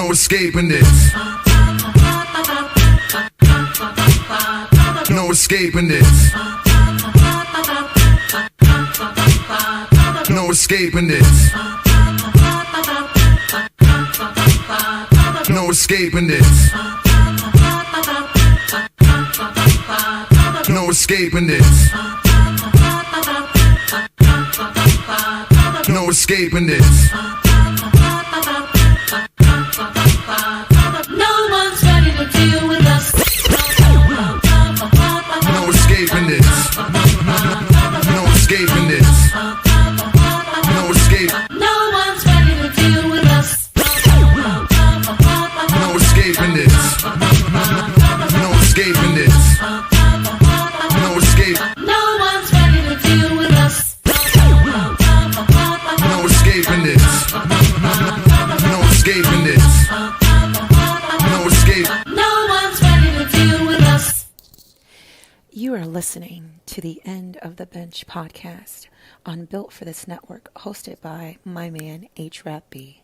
No escaping this. No escaping this. No escaping this. No escaping this. No escaping this. No escaping this. No one's ready to deal with us. No escaping this. No escaping this. No escape. No one's ready to deal with us. No escaping this. No escaping this. No escape. No one's ready to deal with us. No escaping this. No escaping this. No escape. No one's ready to deal with us. You are listening to the End of the Bench podcast on Built for This Network, hosted by my man HRap.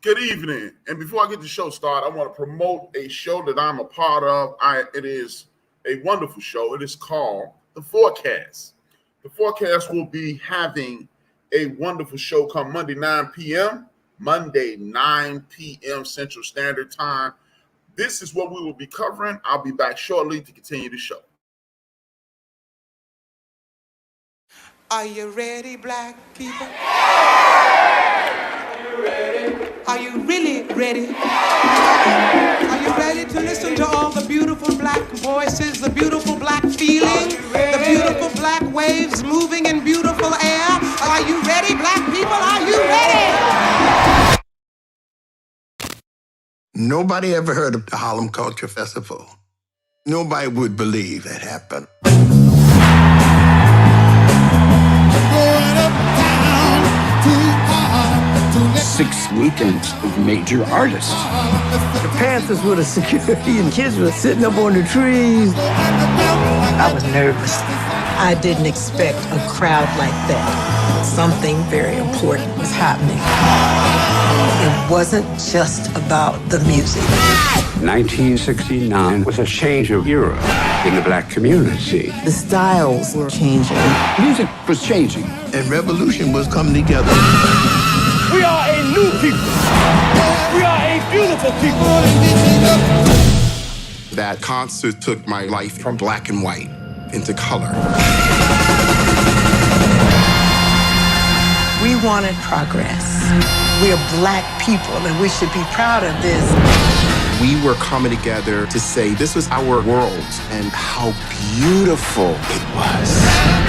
Good evening. And before I get the show started, I want to promote a show that I'm a part of. It is a wonderful show. It is called The Forecast. The Forecast will be having a wonderful show come Monday, 9 p.m. Monday, 9 p.m. Central Standard Time. This is what we will be covering. I'll be back shortly to continue the show. Are you ready, black people? Are you really ready? Are you ready to listen to all the beautiful black voices, the beautiful black feeling, the beautiful black waves moving in beautiful air? Are you ready, black people? Are you ready? Nobody ever heard of the Harlem Culture Festival. Nobody would believe that happened. 6 weekends of major artists. The Panthers were the security and kids were sitting up on the trees. I was nervous. I didn't expect a crowd like that. Something very important was happening. It wasn't just about the music. 1969 was a change of era in the black community. The styles were changing. Music was changing. And revolution was coming together. We are a new people. We are a beautiful people. That concert took my life from black and white into color. We wanted progress. We are black people and we should be proud of this. We were coming together to say this was our world and how beautiful it was.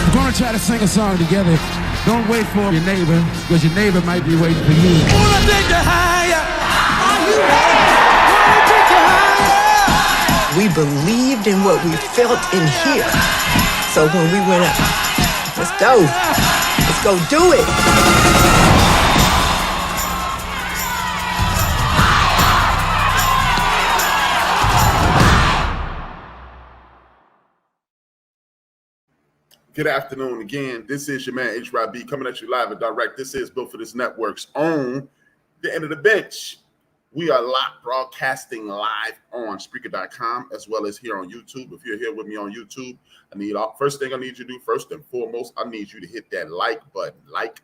We're gonna try to sing a song together. Don't wait for your neighbor, because your neighbor might be waiting for you. Wanna take you higher? Are you ready? Wanna take you higher? We believed in what we felt in here. So when we went up, let's go. Let's go do it. Good afternoon again. This is your man HRap coming at you live and direct. This is Built for This Network's own The End of the Bench. We are live broadcasting live on Spreaker.com as well as here on YouTube. If you're here with me on YouTube, first thing I need you to do first and foremost, I need you to hit that like button. Like.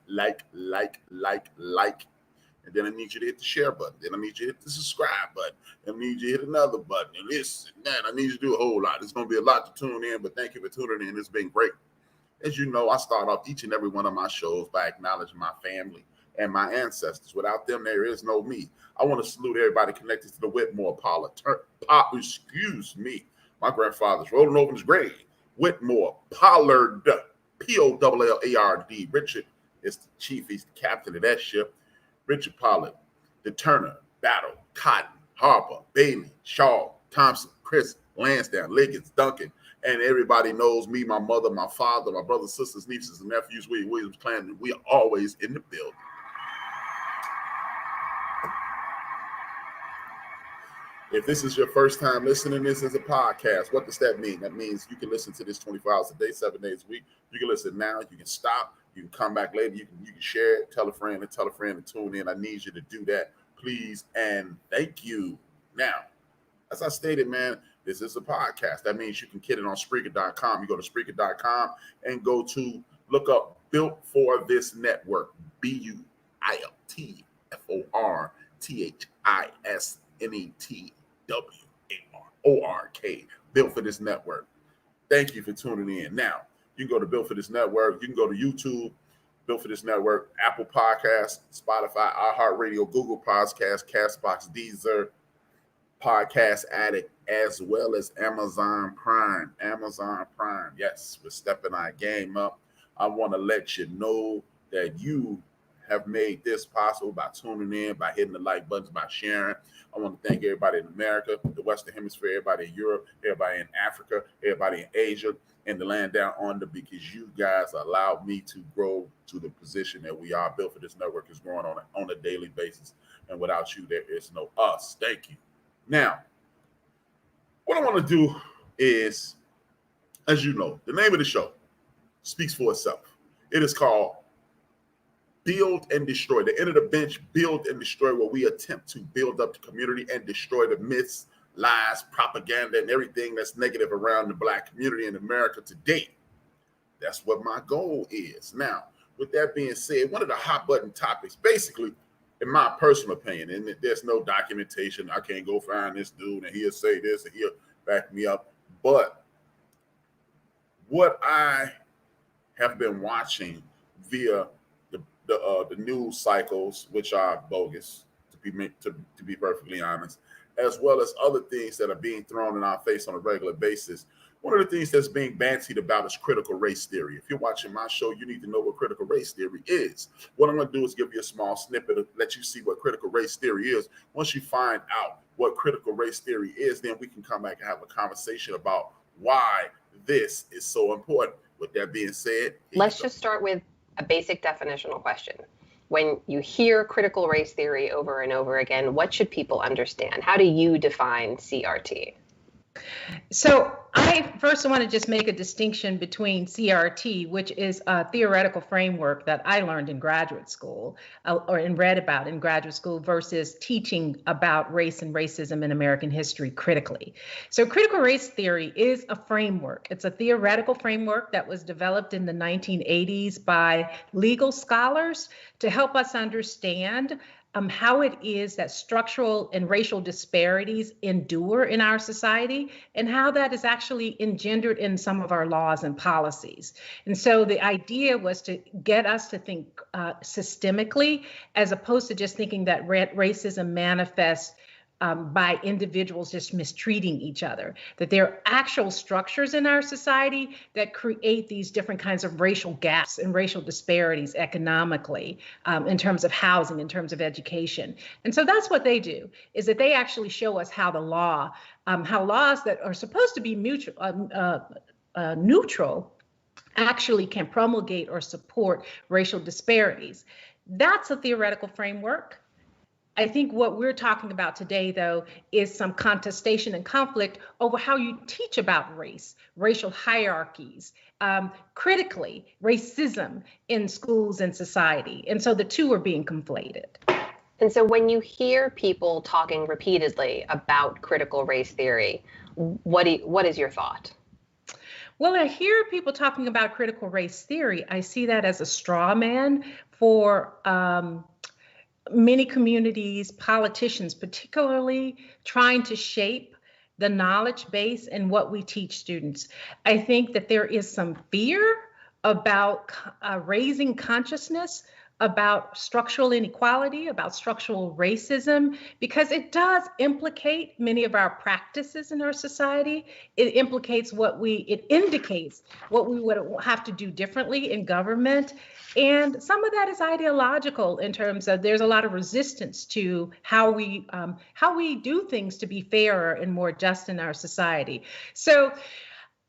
And then I need you to hit the share button. Then I need you to hit the subscribe button. And I need you to hit another button. And this and that. I need you to do a whole lot. It's going to be a lot to tune in, but thank you for tuning in. It's been great. As you know, I start off each and every one of my shows by acknowledging my family and my ancestors. Without them, there is no me. I want to salute everybody connected to the Whitmore Pollard. My grandfather's rolling over his grave. Whitmore Pollard, P-O-L-L-A-R-D. Richard is the chief. He's the captain of that ship. Richard Pollard, the Turner, Battle, Cotton, Harper, Bailey, Shaw, Thompson, Chris, Lansdowne, Liggins, Duncan, and everybody knows me, my mother, my father, my brothers, sisters, nieces, and nephews, Williams Clan. We are always in the building. If this is your first time listening to this as a podcast, what does that mean? That means you can listen to this 24 hours a day, 7 days a week. You can listen now. You can stop. You can come back later. You can share it, tell a friend and tune in. I need you to do that, please, and thank you. Now, as I stated, man, this is a podcast. That means you can get it on Spreaker.com. You go to Spreaker.com and go to look up Built for This Network, BuiltForThisNetwork, Built for This Network. Thank you for tuning in. Now, you can go to Built for This Network. You can go to YouTube, Built for This Network, Apple Podcasts, Spotify, iHeartRadio, Google Podcasts, Castbox, Deezer, Podcast Addict, as well as Amazon Prime. Amazon Prime. Yes, we're stepping our game up. I want to let you know that you have made this possible by tuning in, by hitting the like buttons, by sharing. I want to thank everybody in America, the Western Hemisphere, everybody in Europe, everybody in Africa, everybody in Asia, and the land down under, because you guys allowed me to grow to the position that we are. Built for This Network is growing on a daily basis, and without you, there is no us. Thank you. Now, what I want to do is, as you know, the name of the show speaks for itself. It is called Build and Destroy. The End of the Bench, Build and Destroy, where we attempt to build up the community and destroy the myths, lies, propaganda, and everything that's negative around the Black community in America today. That's what my goal is. Now, with that being said, one of the hot button topics, basically, in my personal opinion, and there's no documentation, I can't go find this dude and he'll say this and he'll back me up, but what I have been watching via the news cycles, which are bogus, to be perfectly honest, as well as other things that are being thrown in our face on a regular basis. One of the things that's being bantied about is critical race theory. If you're watching my show, you need to know what critical race theory is. What I'm going to do is give you a small snippet to let you see what critical race theory is. Once you find out what critical race theory is, then we can come back and have a conversation about why this is so important. With that being said, let's just start with a basic definitional question. When you hear critical race theory over and over again, what should people understand? How do you define CRT? So I first want to just make a distinction between CRT, which is a theoretical framework that I learned in graduate school and read about in graduate school, versus teaching about race and racism in American history critically. So critical race theory is a framework. It's a theoretical framework that was developed in the 1980s by legal scholars to help us understand how it is that structural and racial disparities endure in our society, and how that is actually engendered in some of our laws and policies. And so the idea was to get us to think systemically, as opposed to just thinking that racism manifests by individuals just mistreating each other, that there are actual structures in our society that create these different kinds of racial gaps and racial disparities economically, in terms of housing, in terms of education. And so that's what they do, is that they actually show us how the law, how laws that are supposed to be neutral actually can promulgate or support racial disparities. That's a theoretical framework. I think what we're talking about today, though, is some contestation and conflict over how you teach about race, racial hierarchies, critically, racism in schools and society. And so the two are being conflated. And so when you hear people talking repeatedly about critical race theory, what is your thought? Well, I hear people talking about critical race theory. I see that as a straw man for many communities, politicians particularly, trying to shape the knowledge base and what we teach students. I think that there is some fear about raising consciousness about structural inequality, about structural racism, because it does implicate many of our practices in our society. It indicates what we would have to do differently in government. And some of that is ideological, in terms of there's a lot of resistance to how we do things to be fairer and more just in our society. So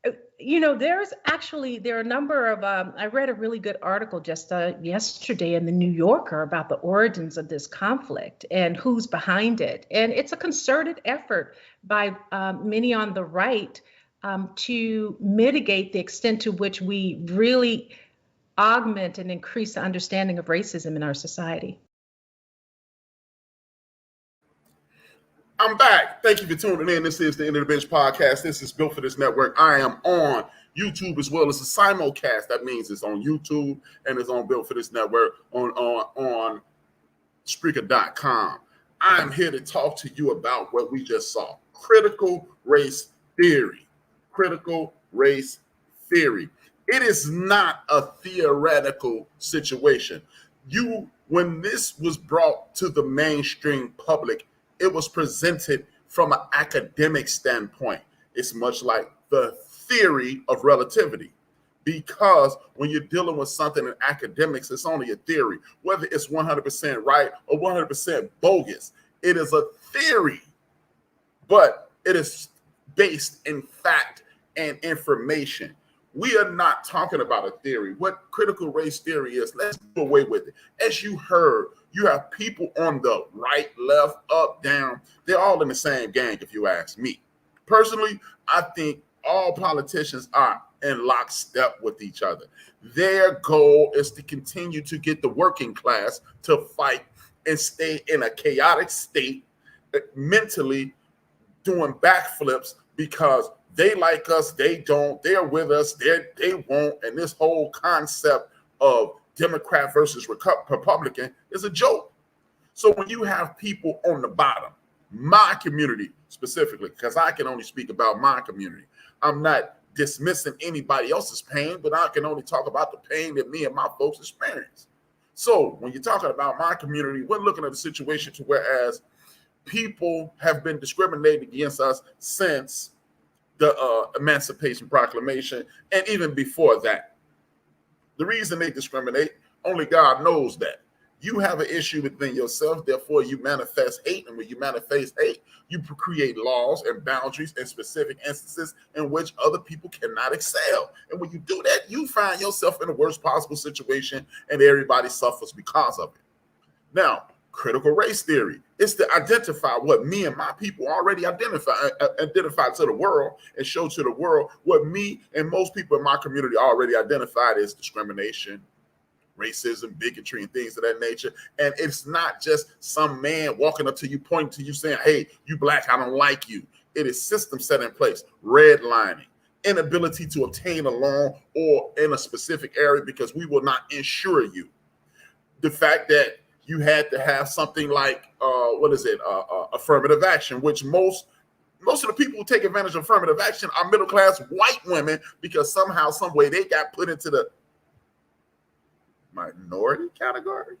there are a number of, I read a really good article just yesterday in the New Yorker about the origins of this conflict and who's behind it. And it's a concerted effort by many on the right to mitigate the extent to which we really augment and increase the understanding of racism in our society. I'm back. Thank you for tuning in. This is the End of the Bench podcast. This is Built for This Network. I am on YouTube as well. It's a simulcast. That means it's on YouTube and it's on Built for This Network on Spreaker.com. I'm here to talk to you about what we just saw. Critical race theory. Critical race theory. It is not a theoretical situation. When this was brought to the mainstream public, it was presented from an academic standpoint. It's much like the theory of relativity, because when you're dealing with something in academics, it's only a theory. Whether it's 100% right or 100% bogus, it is a theory, but it is based in fact and information. We are not talking about a theory. What critical race theory is, let's do away with it. As you heard, you have people on the right, left, up, down. They're all in the same gang, if you ask me. Personally, I think all politicians are in lockstep with each other. Their goal is to continue to get the working class to fight and stay in a chaotic state, mentally doing backflips because they like us, they don't, they're with us, they won't. And this whole concept of Democrat versus Republican is a joke. So when you have people on the bottom, my community specifically, because I can only speak about my community. I'm not dismissing anybody else's pain, but I can only talk about the pain that me and my folks experience. So when you're talking about my community, we're looking at a situation to whereas people have been discriminated against us since the Emancipation Proclamation, and even before that. The reason they discriminate, only God knows that. You have an issue within yourself, therefore you manifest hate, and when you manifest hate, you create laws and boundaries in specific instances in which other people cannot excel. And when you do that, you find yourself in the worst possible situation, and everybody suffers because of it. Now, critical race theory is to identify what me and my people already identify to the world and show to the world what me and most people in my community already identified as discrimination, racism, bigotry, and things of that nature. And it's not just some man walking up to you, pointing to you, saying, hey, you black, I don't like you. It is systems set in place, redlining, inability to obtain a loan or in a specific area because we will not insure you. The fact that you had to have something like, affirmative action, which most of the people who take advantage of affirmative action are middle-class white women because somehow, some way they got put into the minority category.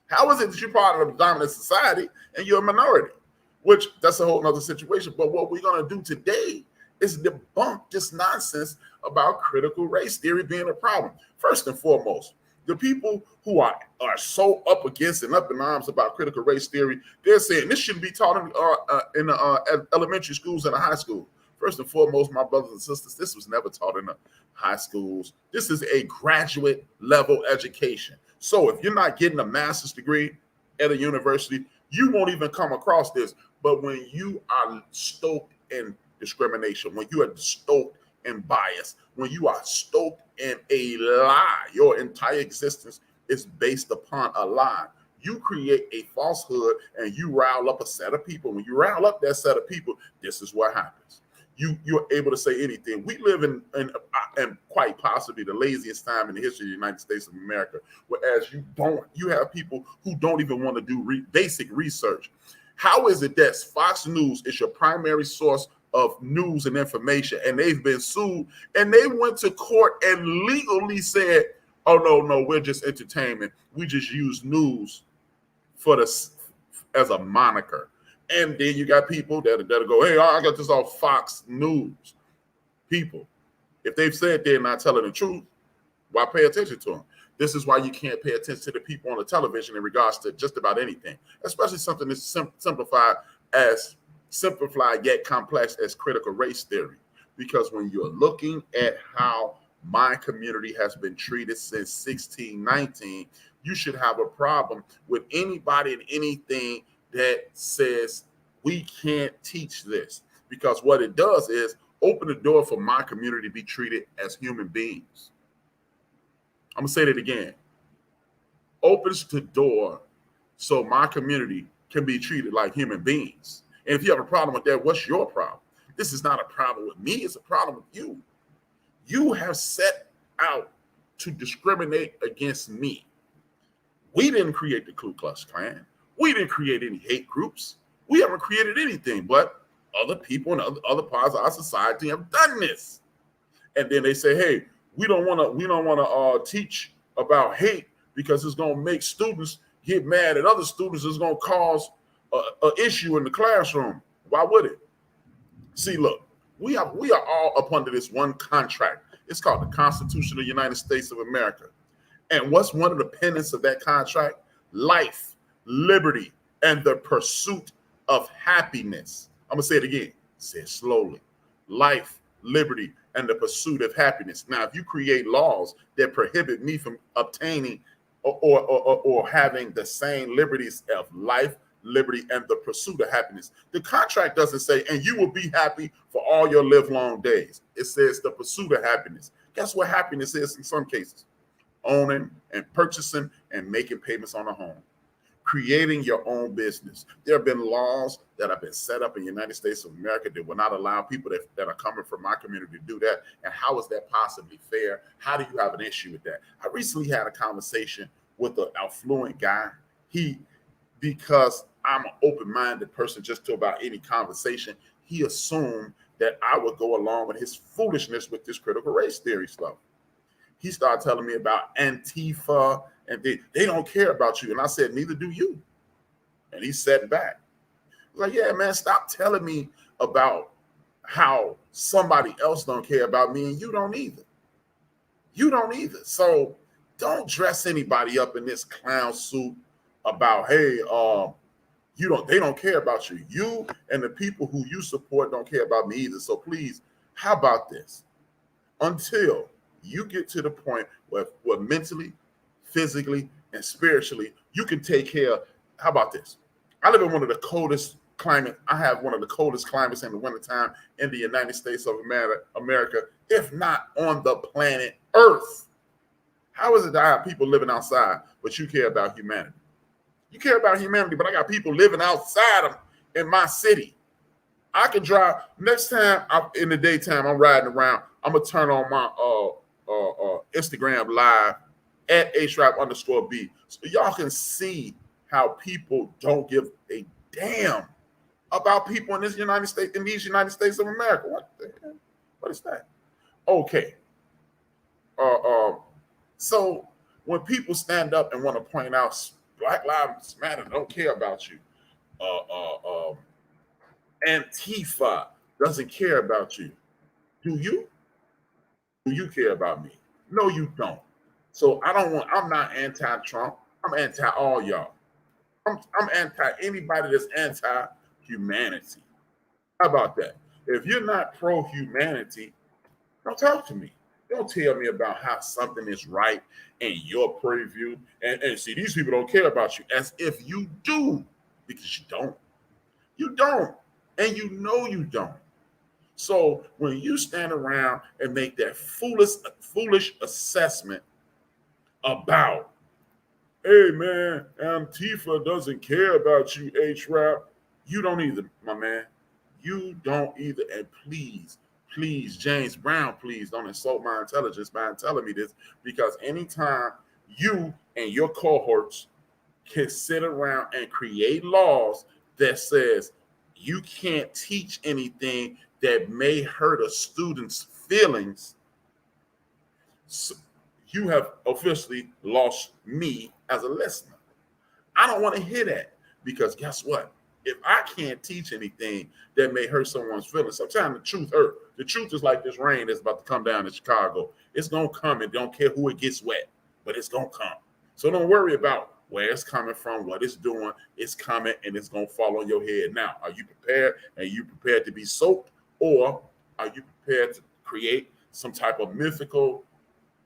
How is it that you're part of a dominant society and you're a minority? Which, that's a whole nother situation. But what we're going to do today is debunk this nonsense about critical race theory being a problem. First and foremost, the people who are so up against and up in arms about critical race theory, they're saying this shouldn't be taught in elementary schools and high school. First and foremost, my brothers and sisters, this was never taught in the high schools. This is a graduate level education. So if you're not getting a master's degree at a university, you won't even come across this. But when you are stoked in discrimination, when you are stoked in bias, when you are stoked in a lie, your entire existence is based upon a lie. You create a falsehood and you rile up a set of people. When you rile up that set of people, this is what happens. You're able to say anything. We live in quite possibly the laziest time in the history of the United States of America, whereas you have people who don't even want to do basic research. How is it that Fox News is your primary source of news and information, and they've been sued, and they went to court and legally said, oh, no, we're just entertainment. We just use news as a moniker. And then you got people that'll go, hey, I got this off Fox News. People, if they've said they're not telling the truth, why pay attention to them? This is why you can't pay attention to the people on the television in regards to just about anything, especially something that's simplified yet complex as critical race theory. because when you're looking at how my community has been treated since 1619, you should have a problem with anybody and anything that says we can't teach this, because what it does is open the door for my community to be treated as human beings. I'm gonna say that again. Opens the door so my community can be treated like human beings. And if you have a problem with that, what's your problem? This is not a problem with me, it's a problem with you. You have set out to discriminate against me. We didn't create the Ku Klux Klan. We didn't create any hate groups. We haven't created anything, but other people in other parts of our society have done this. And then they say, hey, we don't want to teach about hate because it's going to make students get mad at other students. It's going to cause an issue in the classroom. Why would it? See, look, we are all up under this one contract. It's called the Constitution of the United States of America. And what's one of the tenets of that contract? Life, liberty, and the pursuit of happiness. I'm going to say it again. Say it slowly. Life, liberty, and the pursuit of happiness. Now, if you create laws that prohibit me from obtaining or having the same liberties of life, liberty, and the pursuit of happiness, the contract doesn't say, and you will be happy for all your live long days. It says the pursuit of happiness. Guess what happiness is in some cases? Owning and purchasing and making payments on a home. Creating your own business. There have been laws that have been set up in the United States of America that will not allow people that are coming from my community to do that. And how is that possibly fair? How do you have an issue with that? I recently had a conversation with an affluent guy. Because I'm an open-minded person just to about any conversation, he assumed that I would go along with his foolishness with this critical race theory stuff. He started telling me about Antifa, and they don't care about you. And I said, neither do you. And he sat back. Like, yeah, man, stop telling me about how somebody else don't care about me, and you don't either. You don't either. So don't dress anybody up in this clown suit about, hey, they don't care about you. You and the people who you support don't care about me either. So please, how about this? Until you get to the point where mentally, physically, and spiritually, you can take care of, how about this? I live in one of the coldest climates. I have one of the coldest climates in the wintertime in the United States of America, if not on the planet Earth. How is it that I have people living outside, but you care about humanity? You care about humanity, but I got people living outside in my city. I can drive. Next time in the daytime, I'm riding around, I'm going to turn on my Instagram live at HRap_B so y'all can see how people don't give a damn about people in these United States of America. What the hell? What is that? Okay. So when people stand up and want to point out Black Lives Matter, don't care about you. Antifa doesn't care about you. Do you? Do you care about me? No, you don't. So I'm not anti-Trump. I'm anti all y'all. I'm anti anybody that's anti-humanity. How about that? If you're not pro-humanity, don't talk to me. Don't tell me about how something is right in your purview. And see, these people don't care about you, as if you do, because you don't. You don't. And you know you don't. So when you stand around and make that foolish assessment about, hey man, Antifa doesn't care about you, HRap, you don't either, my man. You don't either. And please, James Brown, please don't insult my intelligence by telling me this, because anytime you and your cohorts can sit around and create laws that says you can't teach anything that may hurt a student's feelings, so you have officially lost me as a listener. I don't want to hear that, because guess what? If I can't teach anything that may hurt someone's feelings, sometimes the truth hurts. The truth is like this rain that's about to come down in Chicago. It's going to come, and don't care who it gets wet, but it's going to come. So don't worry about where it's coming from, what it's doing. It's coming, and it's going to fall on your head. Now, are you prepared? Are you prepared to be soaked, or Are you prepared to create some type of mythical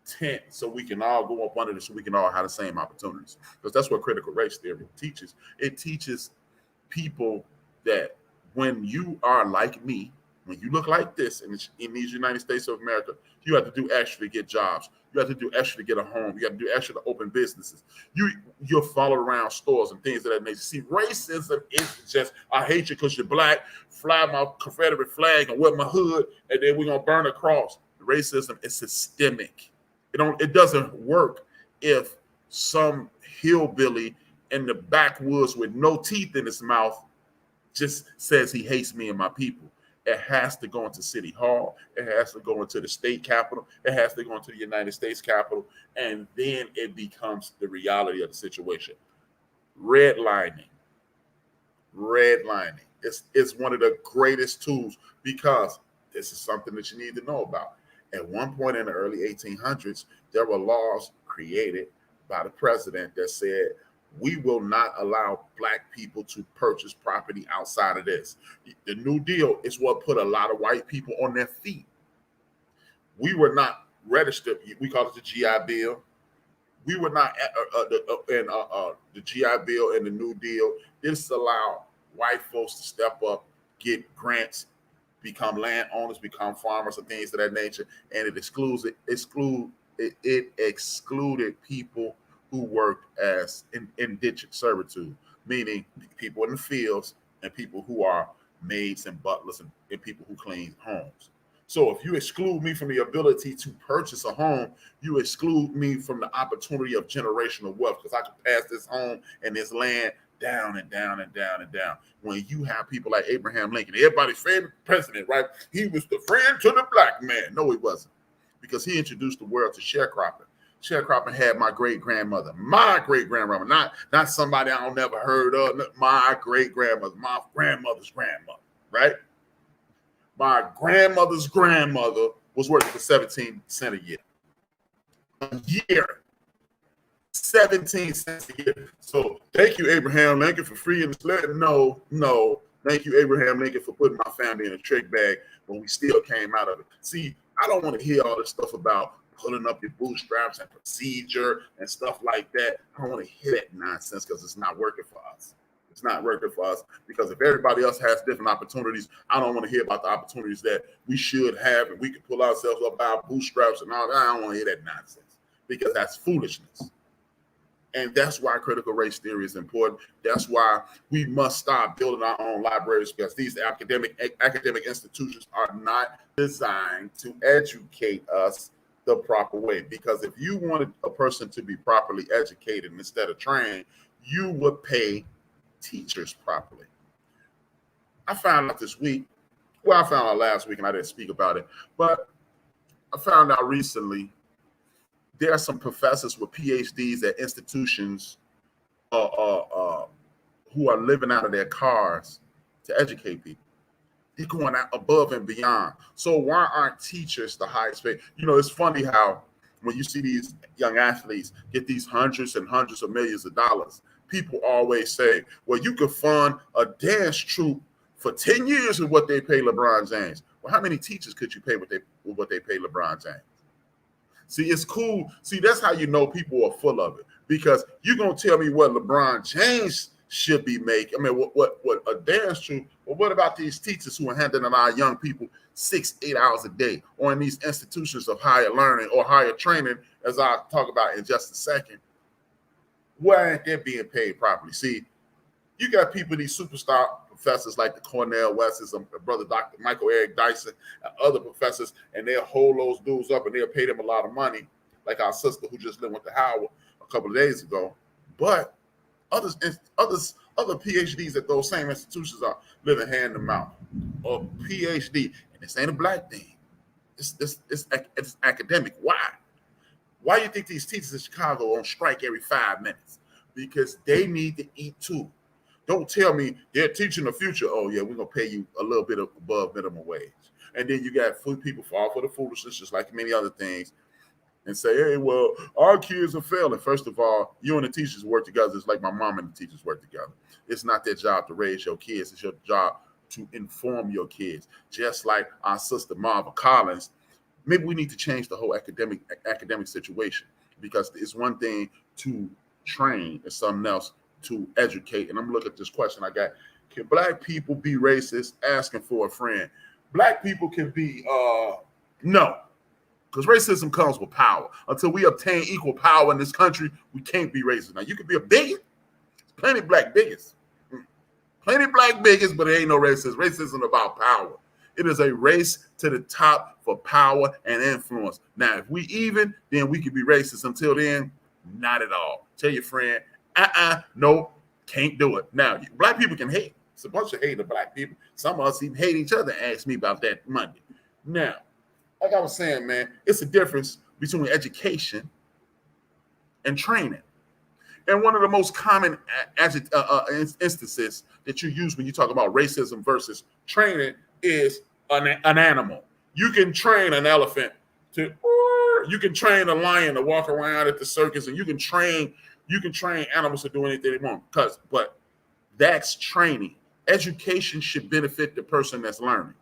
tent so we can all go up under this, so we can all have the same opportunities? Because that's what critical race theory teaches. It teaches people that when you are like me, when you look like this in these United States of America, you have to do extra to get jobs. You have to do extra to get a home. You have to do extra to open businesses. You'll follow around stores and things of that nature. See, racism isn't just, I hate you because you're black, fly my Confederate flag and wear my hood, and then we're going to burn a cross. Racism is systemic. It doesn't work if some hillbilly in the backwoods with no teeth in his mouth just says he hates me and my people. It has to go into City Hall. It has to go into the state capitol. It has to go into the United States Capitol. And then it becomes the reality of the situation. Redlining. It's one of the greatest tools, because this is something that you need to know about. At one point in the early 1800s, there were laws created by the president that said, we will not allow black people to purchase property outside of this. The New Deal is what put a lot of white people on their feet. We were not registered. We call it the GI Bill. We were not the GI Bill and the New Deal. This allowed white folks to step up, get grants, become landowners, become farmers, and things of that nature. And it excluded people who worked as indentured servitude, meaning people in the fields and people who are maids and butlers and people who clean homes. So if you exclude me from the ability to purchase a home, you exclude me from the opportunity of generational wealth, because I can pass this home and this land down and down and down and down. When you have people like Abraham Lincoln, everybody's favorite president, right? He was the friend to the black man. No, he wasn't, because he introduced the world to sharecropping. Sharecropping had my great-grandmother, not somebody I don't never heard of, my great-grandmother, my grandmother's grandmother, right? My grandmother's grandmother was working for 17 cents a year. A year. 17 cents a year. So thank you, Abraham Lincoln, for freeing the slave. No. Thank you, Abraham Lincoln, for putting my family in a trick bag when we still came out of it. See, I don't want to hear all this stuff about pulling up your bootstraps and procedure and stuff like that. I don't want to hear that nonsense, because it's not working for us. It's not working for us, because if everybody else has different opportunities, I don't want to hear about the opportunities that we should have and we can pull ourselves up by our bootstraps and all that. I don't want to hear that nonsense, because that's foolishness. And that's why critical race theory is important. That's why we must stop building our own libraries, because these academic institutions are not designed to educate us the proper way. Because if you wanted a person to be properly educated instead of trained, you would pay teachers properly. I found out this week, well, I found out last week and I didn't speak about it, but I found out recently there are some professors with PhDs at institutions who are living out of their cars to educate people. They're going out above and beyond. So why aren't teachers the highest paid? You know, it's funny how when you see these young athletes get these hundreds and hundreds of millions of dollars, people always say, well, you could fund a dance troupe for 10 years with what they pay LeBron James. Well, how many teachers could you pay with what they pay LeBron James? See, it's cool. See, that's how you know people are full of it, because you're going to tell me what LeBron James should be making. I mean, what a dance troupe. Well, what about these teachers who are handling our young people 6-8 hours a day, or in these institutions of higher learning or higher training, as I'll talk about in just a second? Why aren't they being paid properly? See, you got people, these superstar professors like the Cornell West's, brother Dr. Michael Eric Dyson, and other professors, and they'll hold those dudes up and they'll pay them a lot of money, like our sister who just went to Howard a couple of days ago. But other PhDs at those same institutions are living hand to mouth. A PhD, and this ain't a black thing. It's academic. Why? Why do you think these teachers in Chicago on strike every 5 minutes? Because they need to eat too. Don't tell me they're teaching the future. Oh, yeah, we're going to pay you a little bit above minimum wage. And then you got people fall for the foolishness, just like many other things, and say, hey, well, our kids are failing. First of all, you and the teachers work together. It's like my mom and the teachers work together. It's not their job to raise your kids. It's your job to inform your kids. Just like our sister Marva Collins, maybe we need to change the whole academic situation, because it's one thing to train and something else to educate. And I'm looking at this question I got. Can Black people be racist? Asking for a friend. Black people can be, no. Because racism comes with power. Until we obtain equal power in this country, we can't be racist. Now, you can be a bigot. There's plenty of black bigots. Plenty of black bigots, but it ain't no racism. Racism about power. It is a race to the top for power and influence. Now, if we even, then we can be racist. Until then, not at all. Tell your friend, no, can't do it. Now, black people can hate. It's a bunch of hate of black people. Some of us even hate each other. Ask me about that Monday. Now, like I was saying, man, it's a difference between education and training. And one of the most common instances that you use when you talk about racism versus training is an animal. You can train an elephant you can train a lion to walk around at the circus, and you can train animals to do anything they want. But that's training. Education should benefit the person that's learning.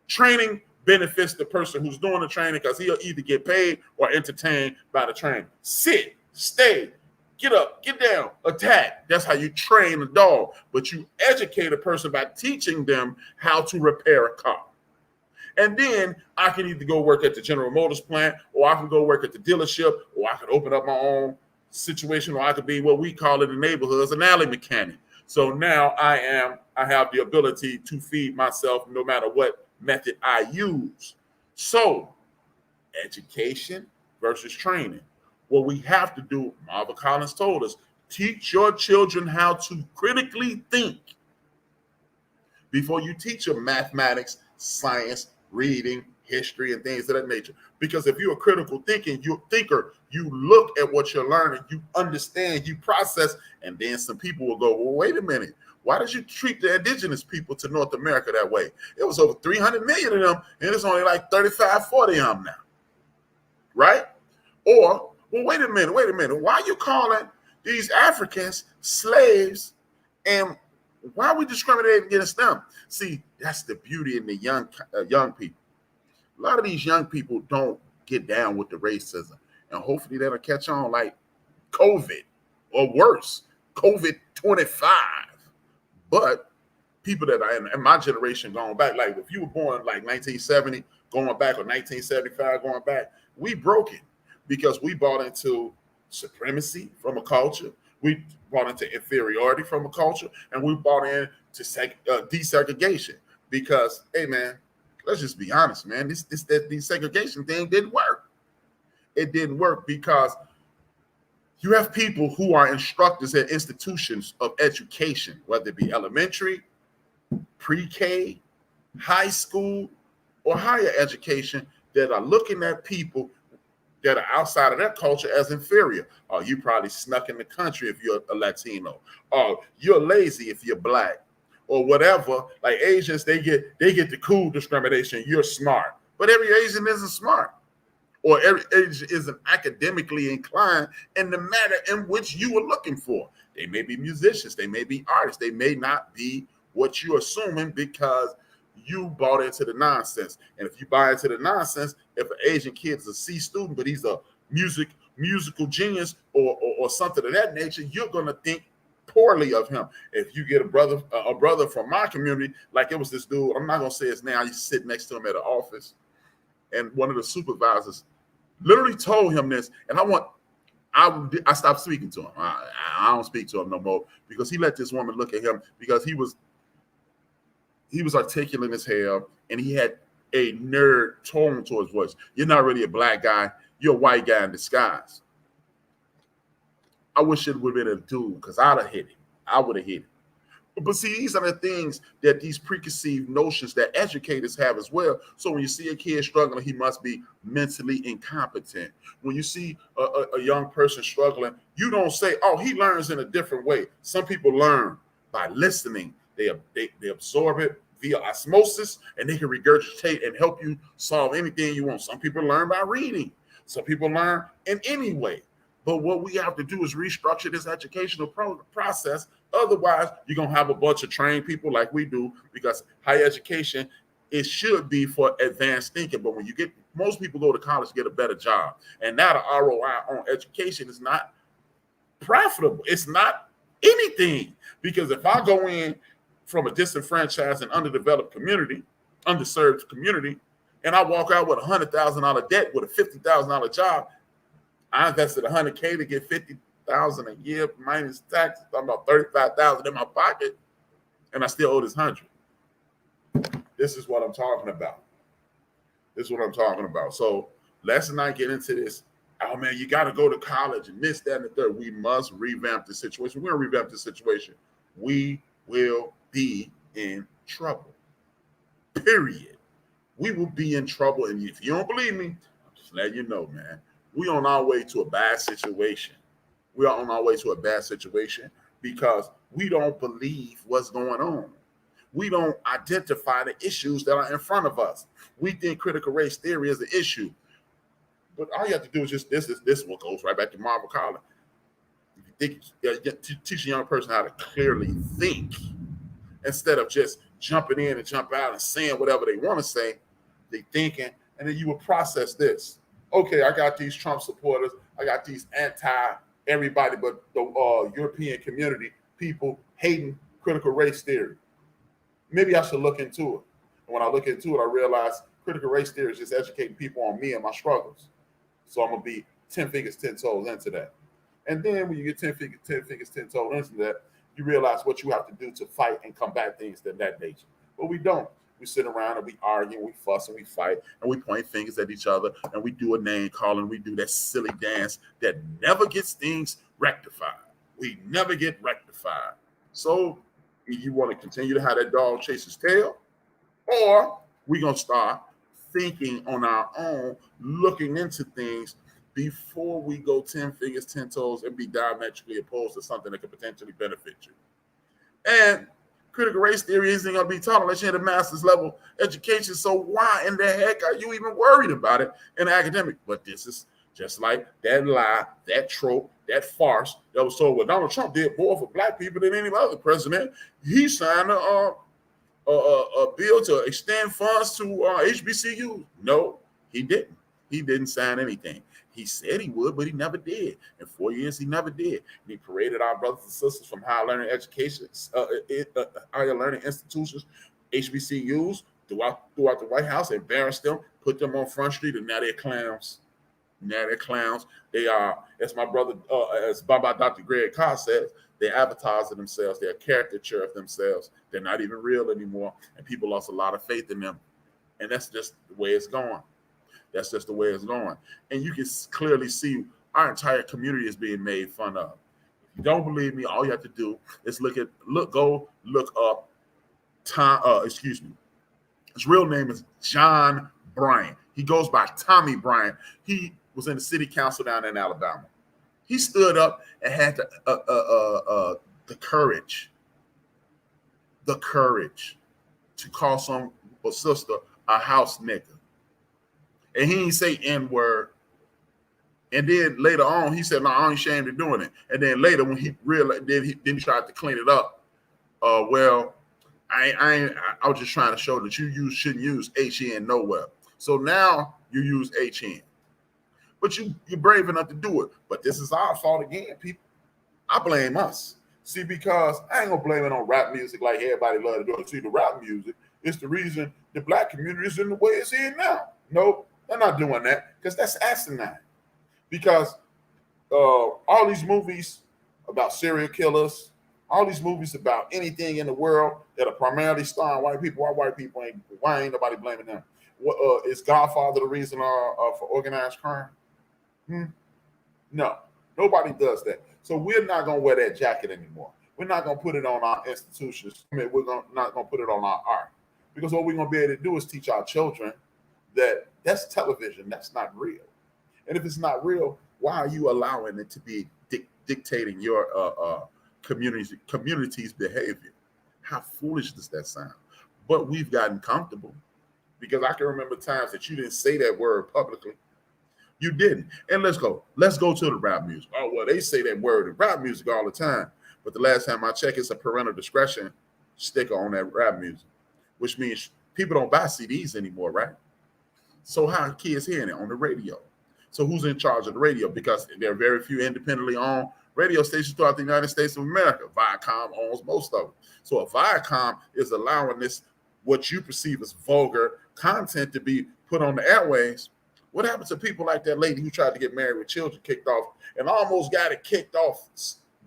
Training benefits the person who's doing the training, because he'll either get paid or entertained by the training. Sit, stay, get up, get down, attack. That's how you train a dog. But you educate a person by teaching them how to repair a car. And then I can either go work at the General Motors plant, or I can go work at the dealership, or I could open up my own situation, or I could be what we call in the neighborhoods an alley mechanic. So now I have the ability to feed myself no matter what method I use. So education versus training. What we have to do, Marva Collins told us, teach your children how to critically think before you teach them mathematics, science, reading, history, and things of that nature. Because if you're a critical thinker, you look at what you're learning, you understand, you process, and then some people will go, well, wait a minute. Why did you treat the indigenous people to North America that way? It was over 300 million of them, and it's only like 35, 40 of them now. Right? Or, well, wait a minute. Why are you calling these Africans slaves, and why are we discriminating against them? See, that's the beauty in the young people. A lot of these young people don't get down with the racism, and hopefully that'll catch on like COVID or worse, COVID-25. But people that are in my generation going back, like if you were born like 1970 going back, or 1975 going back, we broke it because we bought into supremacy from a culture. We brought into inferiority from a culture, and we brought into desegregation because, hey, man, let's just be honest, man. This desegregation thing didn't work. It didn't work because you have people who are instructors at institutions of education, whether it be elementary, pre-K, high school, or higher education, that are looking at people that are outside of their culture as inferior. Oh, you probably snuck in the country if you're a Latino. Oh, you're lazy if you're black, or whatever. Like Asians, they get the cool discrimination. You're smart, but every Asian isn't smart, or every Asian isn't academically inclined in the matter in which you were looking for. They may be musicians, they may be artists, they may not be what you're assuming because you bought into the nonsense. And if you buy into the nonsense, if an Asian kid is a C student, but he's a musical genius or something of that nature, you're going to think poorly of him. If you get a brother from my community, like it was this dude, I'm not going to say his name, I used to sit next to him at an office, and one of the supervisors literally told him this, and I stopped speaking to him. I don't speak to him no more because he let this woman look at him because he was articulate as hell, and he had a nerd tone to his voice. You're not really a black guy. You're a white guy in disguise. I wish it would have been a dude because I'd have hit him. I would have hit him. But see, these are the things that these preconceived notions that educators have as well. So when you see a kid struggling, he must be mentally incompetent. When you see a young person struggling, you don't say, oh, he learns in a different way. Some people learn by listening. They absorb it via osmosis, and they can regurgitate and help you solve anything you want. Some people learn by reading. Some people learn in any way. But what we have to do is restructure this educational process Otherwise, you're going to have a bunch of trained people like we do, because higher education, it should be for advanced thinking. But when you get, most people go to college to get a better job. And now the ROI on education is not profitable. It's not anything. Because if I go in from a disenfranchised and underdeveloped community, underserved community, and I walk out with $100,000 debt with a $50,000 job, I invested $100K to get $50,000 a year minus taxes. I'm about $35,000 in my pocket, and I still owe this $100. This is what I'm talking about. This is what I'm talking about. So let's not get into this. Oh man, you got to go to college and this, that, and the third. We must revamp the situation. We're gonna revamp the situation. We will be in trouble. Period. We will be in trouble. And if you don't believe me, I'm just letting you know, man. We on our way to a bad situation. We are on our way to a bad situation because we don't believe what's going on. We don't identify the issues that are in front of us. We think critical race theory is the issue. But all you have to do is just this is what goes right back to Marvel Collins. Teach a young person how to clearly think instead of just jumping in and jump out and saying whatever they want to say. They thinking, and then you will process this. Okay, I got these Trump supporters. I got these anti-everybody but the European community people hating critical race theory. Maybe I should look into it. And when I look into it, I realize critical race theory is just educating people on me and my struggles. So I'm going to be 10 fingers, 10 toes into that. And then when you get 10 fingers, 10 toes into that, you realize what you have to do to fight and combat things of that nature. But we don't. We sit around and we argue, we fuss and we fight, and we point fingers at each other, and we do a name calling. We do that silly dance that never gets things rectified. We never get rectified. So you want to continue to have that dog chase his tail, or we're going to start thinking on our own, looking into things before we go 10 fingers, 10 toes, and be diametrically opposed to something that could potentially benefit you. And critical race theory isn't going to be taught unless you have a master's level education. So why in the heck are you even worried about it in academic? But this is just like that lie, that trope, that farce that was told. Well, Donald Trump did more for black people than any other president. He signed a bill to extend funds to HBCUs. No, he didn't. He didn't sign anything. He said he would, but he never did. In 4 years, he never did. And he paraded our brothers and sisters from higher learning education, higher learning institutions, HBCUs, throughout the White House, embarrassed them, put them on Front Street, and now they're clowns. Now they're clowns. They are, as my brother, as Baba Dr. Greg Carr says, they're advertising themselves. They're a caricature of themselves. They're not even real anymore. And people lost a lot of faith in them. And that's just the way it's going. That's just the way it's going. And you can clearly see our entire community is being made fun of. If you don't believe me, all you have to do is look up Tom, his real name is John Bryant. He goes by Tommy Bryant. He was in the city council down in Alabama. He stood up and had the courage to call some sister a house nigga. And he didn't say N-word. And then later on, he said, no, I ain't ashamed of doing it. And then later, when he realized, then he tried to clean it up. Well, I was just trying to show that you shouldn't use HN nowhere. So now you use HN. But you're brave enough to do it. But this is our fault again, people. I blame us. See, because I ain't going to blame it on rap music like everybody love to do it. See, the rap music is the reason the black community is in the way it's in now. Nope. They're not doing that because that's asinine. Because all these movies about serial killers, all these movies about anything in the world that are primarily starring white people, why ain't nobody blaming them? Is Godfather the reason for organized crime? No, nobody does that. So we're not going to wear that jacket anymore. We're not going to put it on our institutions. We're not going to put it on our art. Because what we're going to be able to do is teach our children that's television. That's not real. And if it's not real, why are you allowing it to be dictating your community's behavior? How foolish does that sound? But we've gotten comfortable because I can remember times that you didn't say that word publicly. You didn't. And let's go to the rap music. Oh, well, they say that word in rap music all the time. But the last time I checked, it's a parental discretion sticker on that rap music, which means people don't buy CDs anymore, right? So how are kids hearing it on the radio? So who's in charge of the radio? Because there are very few independently owned radio stations throughout the United States of America. Viacom owns most of them. So if Viacom is allowing this, what you perceive as vulgar content to be put on the airwaves, what happens to people like that lady who tried to get married with children kicked off and almost got it kicked off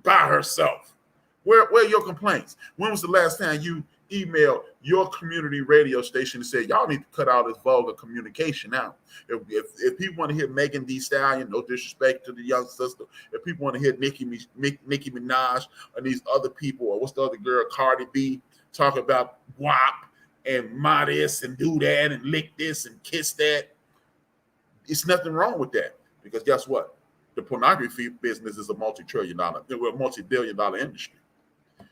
by herself? Where are your complaints? When was the last time you emailed your community radio station and said, y'all need to cut out this vulgar communication out? If people want to hear Megan Thee Stallion, no disrespect to the young sister, if people want to hear Nicki Minaj and these other people, or what's the other girl, Cardi B, talk about WAP and modest and do that and lick this and kiss that, it's nothing wrong with that, because guess what? The pornography business is a multi-billion dollar industry,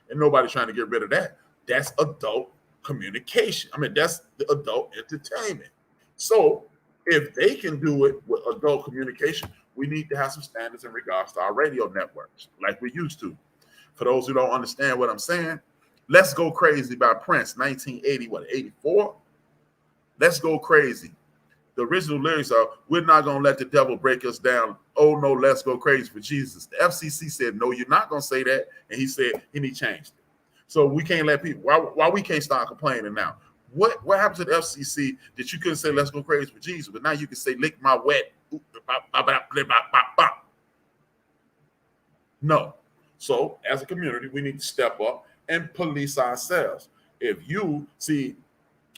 and nobody's trying to get rid of that. That's adult communication. I mean, that's the adult entertainment. So if they can do it with adult communication, we need to have some standards in regards to our radio networks, like we used to. For those who don't understand what I'm saying, Let's Go Crazy by Prince, 84? Let's Go Crazy. The original lyrics are, we're not going to let the devil break us down. Oh, no, let's go crazy for Jesus. The FCC said, no, you're not going to say that. And he said, and he changed it. So we can't let people, why we can't start complaining now? What happened to the FCC that you couldn't say, let's go crazy for Jesus, but now you can say, lick my wet. No. So as a community, we need to step up and police ourselves. If you see,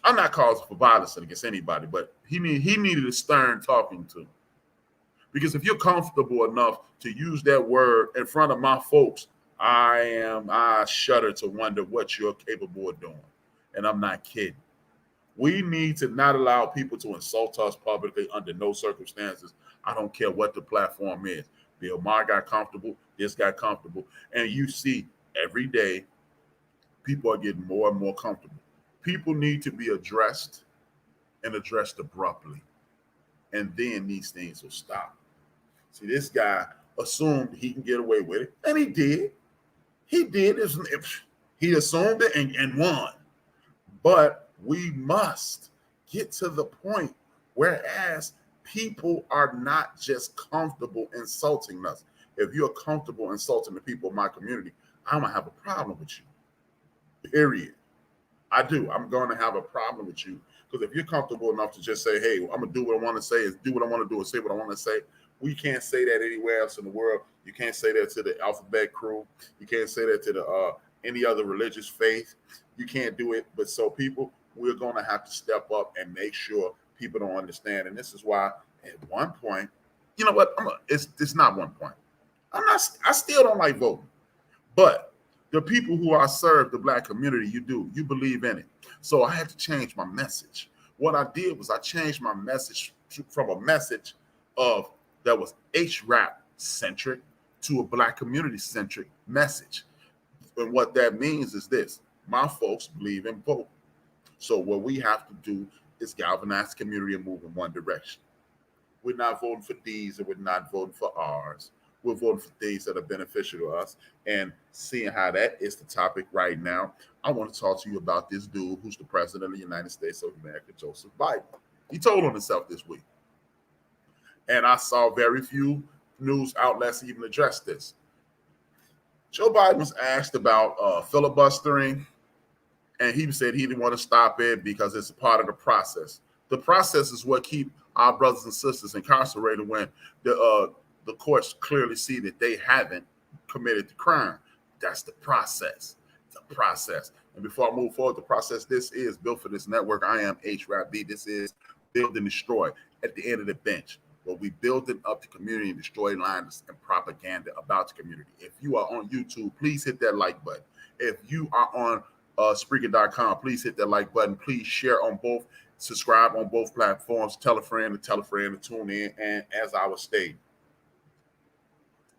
I'm not calling for violence against anybody, but he needed a stern talking to. Because if you're comfortable enough to use that word in front of my folks, I shudder to wonder what you're capable of doing. And I'm not kidding. We need to not allow people to insult us publicly under no circumstances. I don't care what the platform is. Bill Maher got comfortable, this got comfortable. And you see every day, people are getting more and more comfortable. People need to be addressed and addressed abruptly. And then these things will stop. See, this guy assumed he can get away with it. And he did. He did. He assumed it and won. But we must get to the point whereas people are not just comfortable insulting us. If you're comfortable insulting the people of my community, I'm going to have a problem with you. Period. I do. I'm going to have a problem with you. Because if you're comfortable enough to just say, hey, I'm going to do what I want to say, do what I want to do, and say what I want to say, we can't say that anywhere else in the world. You can't say that to the alphabet crew. You can't say that to the any other religious faith. You can't do it. But so people, we're going to have to step up and make sure people don't understand. And this is why at one point, you know what? It's not one point. I still don't like voting. But the people who are served the Black community, you believe in it. So I had to change my message. What I did was I changed my message from a message that was HRap centric to a Black community centric message. And what that means is this: my folks believe in voting. So what we have to do is galvanize the community and move in one direction. We're not voting for D's and we're not voting for R's. We're voting for things that are beneficial to us, and seeing how that is the topic right now. I want to talk to you about this dude who's the president of the United States of America, Joseph Biden. He told on himself this week. And I saw very few news outlets even address this. Joe Biden was asked about filibustering, and he said he didn't want to stop it because it's a part of the process. The process is what keep our brothers and sisters incarcerated when the courts clearly see that they haven't committed the crime. That's the process. The process. And before I move forward, the process, this is Built for This Network. I am HRap. This is Build and Destroy. At the end of the bench, where we building up the community and destroy lines and propaganda about the community. If you are on YouTube, please hit that like button. If you are on Spreaker.com, please hit that like button. Please share on both, subscribe on both platforms, tell a friend to tune in. And as I was stating,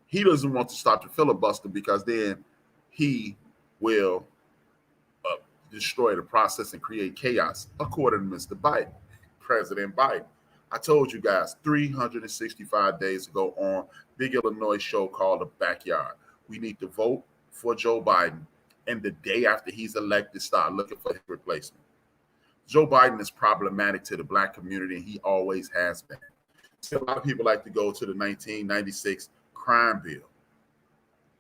he doesn't want to start the filibuster because then he will destroy the process and create chaos, according to Mr. Biden, President Biden. I told you guys 365 days ago on Big Illinois show called The Backyard. We need to vote for Joe Biden, and the day after he's elected, start looking for his replacement. Joe Biden is problematic to the black community, and he always has been. See, a lot of people like to go to the 1996 crime bill,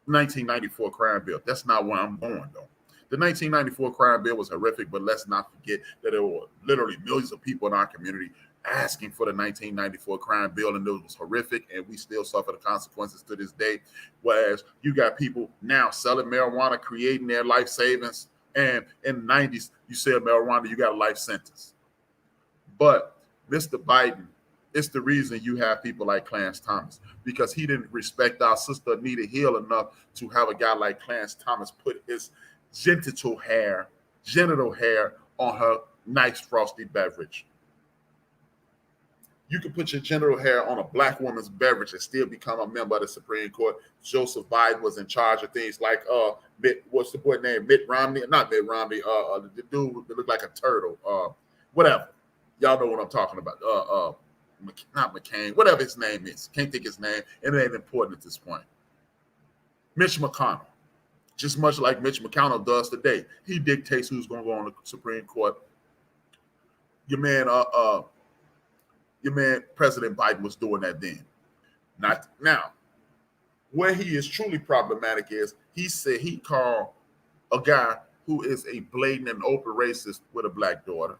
1994 crime bill. That's not where I'm going, though. The 1994 crime bill was horrific, but let's not forget that there were literally millions of people in our community asking for the 1994 crime bill, and it was horrific, and we still suffer the consequences to this day. Whereas you got people now selling marijuana, creating their life savings, and in the 90s, you sell marijuana, you got a life sentence. But Mr. Biden, it's the reason you have people like Clarence Thomas, because he didn't respect our sister Anita Hill enough to have a guy like Clarence Thomas put his genital hair on her nice frosty beverage. You can put your genital hair on a black woman's beverage and still become a member of the Supreme Court. Joseph Biden was in charge of things like what's the boy name? Mitt Romney, not Mitt Romney, the dude that looked like a turtle, whatever. Y'all know what I'm talking about. Not McCain, whatever his name is. Can't think his name, and it ain't important at this point. Mitch McConnell, just much like Mitch McConnell does today, he dictates who's going to go on the Supreme Court. Your man, President Biden was doing that then. Not now. Where he is truly problematic is he said he called a guy who is a blatant and open racist with a black daughter,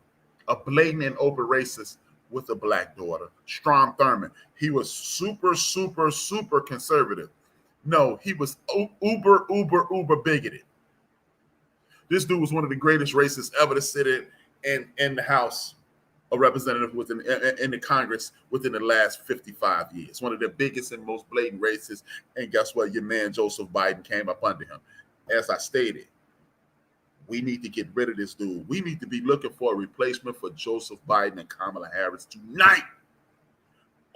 Strom Thurmond. He was super, super, super conservative. No, he was uber bigoted. This dude was one of the greatest racists ever to sit in the House of Representatives in the Congress within the last 55 years. One of the biggest and most blatant racists. And guess what? Your man Joseph Biden came up under him. As I stated, we need to get rid of this dude. We need to be looking for a replacement for Joseph Biden and Kamala Harris tonight.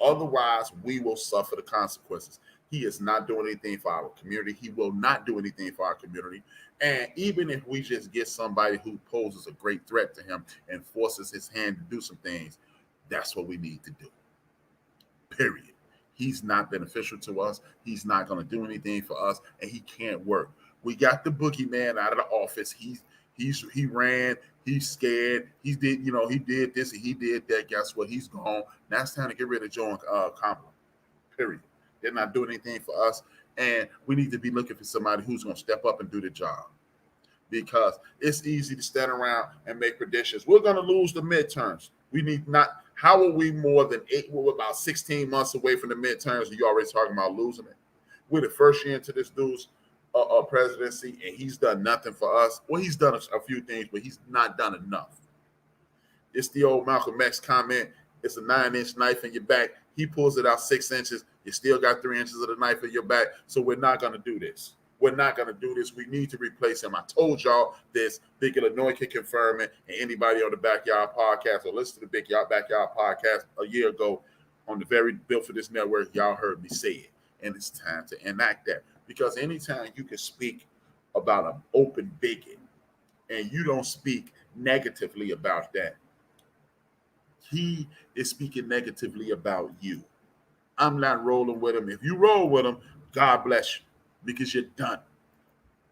Otherwise, we will suffer the consequences. He is not doing anything for our community. He will not do anything for our community. And even if we just get somebody who poses a great threat to him and forces his hand to do some things, that's what we need to do. Period. He's not beneficial to us. He's not going to do anything for us, and he can't work. We got the boogeyman out of the office. He ran. He's scared. He did this and he did that. Guess what? He's gone. Now it's time to get rid of Joe and Kamala. Period. They're not doing anything for us, and we need to be looking for somebody who's going to step up and do the job, because it's easy to stand around and make predictions. We're going to lose the midterms. We need not. How are we more than we're about 16 months away from the midterms, and you're already talking about losing it? We're the first year into this dude's presidency, and he's done nothing for us. Well, he's done a few things, but he's not done enough. It's the old Malcolm X comment. It's a 9-inch knife in your back. He pulls it out 6 inches. You still got 3 inches of the knife in your back. So we're not going to do this. We're not going to do this. We need to replace him. I told y'all this. Big Illinois can confirm it. And anybody on the Backyard Podcast or listen to the Backyard Podcast a year ago on the very Built for This network, y'all heard me say it. And it's time to enact that. Because anytime you can speak about an open bigot and you don't speak negatively about that, he is speaking negatively about you. I'm not rolling with him. If you roll with him, God bless you, because you're done.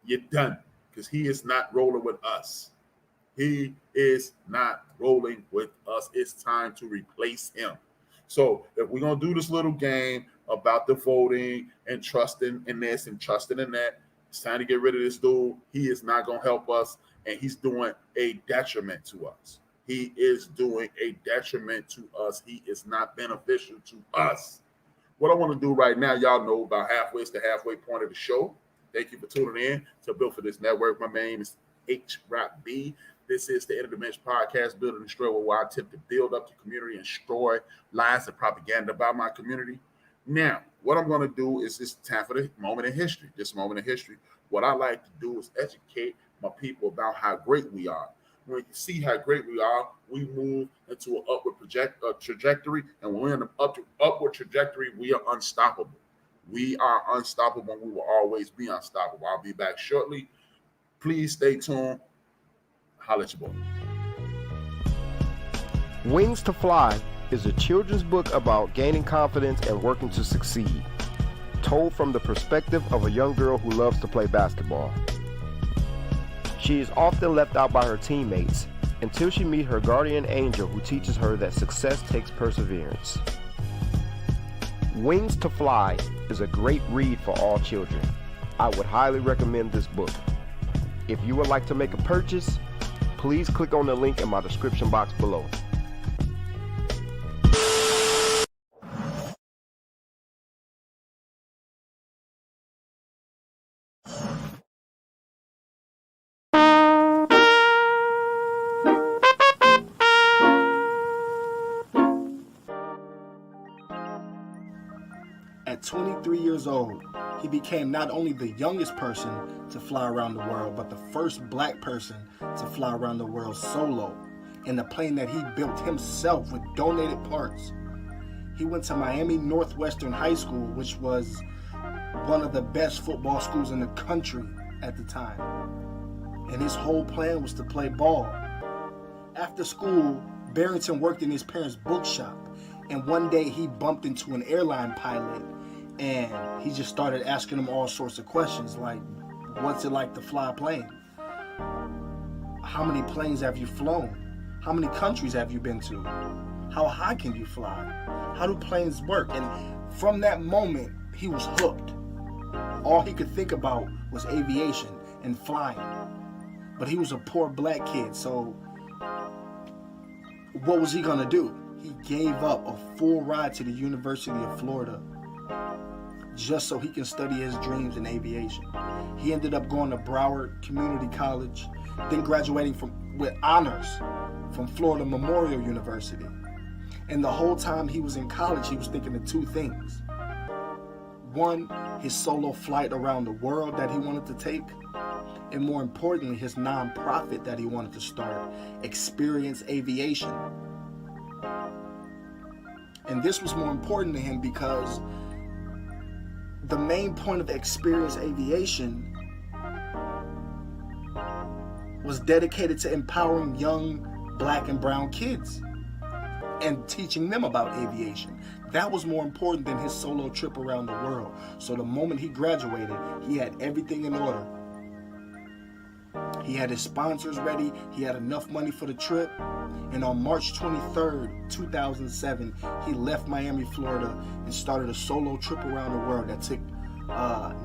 You're done, because he is not rolling with us. He is not rolling with us. It's time to replace him. So if we're going to do this little game about the voting and trusting in this and trusting in that, it's time to get rid of this dude. He is not going to help us, and he's doing a detriment to us. He is doing a detriment to us. He is not beneficial to us. What I want to do right now, y'all know about halfway, the halfway point of the show. Thank you for tuning in to Built for This Network. My name is HRap. This is the End of the Bench Podcast, Build and Destroy, where I attempt to build up the community and destroy lies and propaganda about my community. Now, what I'm going to do is it's time for the moment in history. This moment in history, what I like to do is educate my people about how great we are. When you see how great we are, we move into an upward trajectory, and when we're in an upward trajectory, we are unstoppable. We are unstoppable, and we will always be unstoppable. I'll be back shortly. Please stay tuned. Holla at your boy. Wings to Fly is a children's book about gaining confidence and working to succeed. told from the perspective of a young girl who loves to play basketball. She is often left out by her teammates until she meets her guardian angel who teaches her that success takes perseverance. Wings to Fly is a great read for all children. I would highly recommend this book. If you would like to make a purchase, please click on the link in my description box below. At 23 years old, he became not only the youngest person to fly around the world, but the first black person to fly around the world solo in a plane that he built himself with donated parts. He went to Miami Northwestern High School, which was one of the best football schools in the country at the time. And his whole plan was to play ball. After school, Barrington worked in his parents' bookshop, and one day he bumped into an airline pilot, and he just started asking him all sorts of questions like, what's it like to fly a plane? How many planes have you flown? How many countries have you been to? How high can you fly? How do planes work? And from that moment, he was hooked. All he could think about was aviation and flying. But he was a poor black kid, so what was he gonna do? He gave up a full ride to the University of Florida just so he can study his dreams in aviation. He ended up going to Broward Community College, then graduating with honors from Florida Memorial University. And the whole time he was in college, he was thinking of two things. One, his solo flight around the world that he wanted to take, and more importantly, his nonprofit that he wanted to start, Experience Aviation. And this was more important to him because the main point of Experience Aviation was dedicated to empowering young black and brown kids and teaching them about aviation. That was more important than his solo trip around the world. So the moment he graduated, he had everything in order. He had his sponsors ready, he had enough money for the trip, and on March 23rd, 2007, he left Miami, Florida, and started a solo trip around the world that took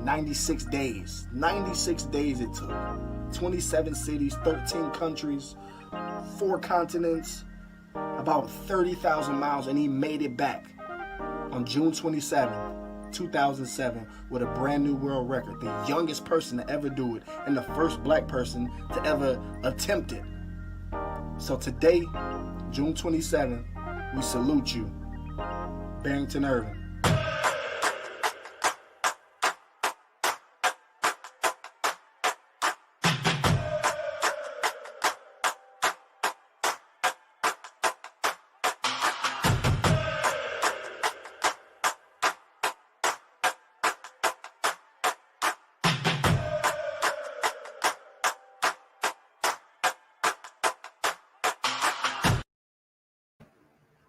96 days. 96 days it took. 27 cities, 13 countries, 4 continents, about 30,000 miles, and he made it back on June 27th. 2007 with a brand new world record, the youngest person to ever do it and the first black person to ever attempt it. So today, June 27th, we salute you, Barrington Irvin.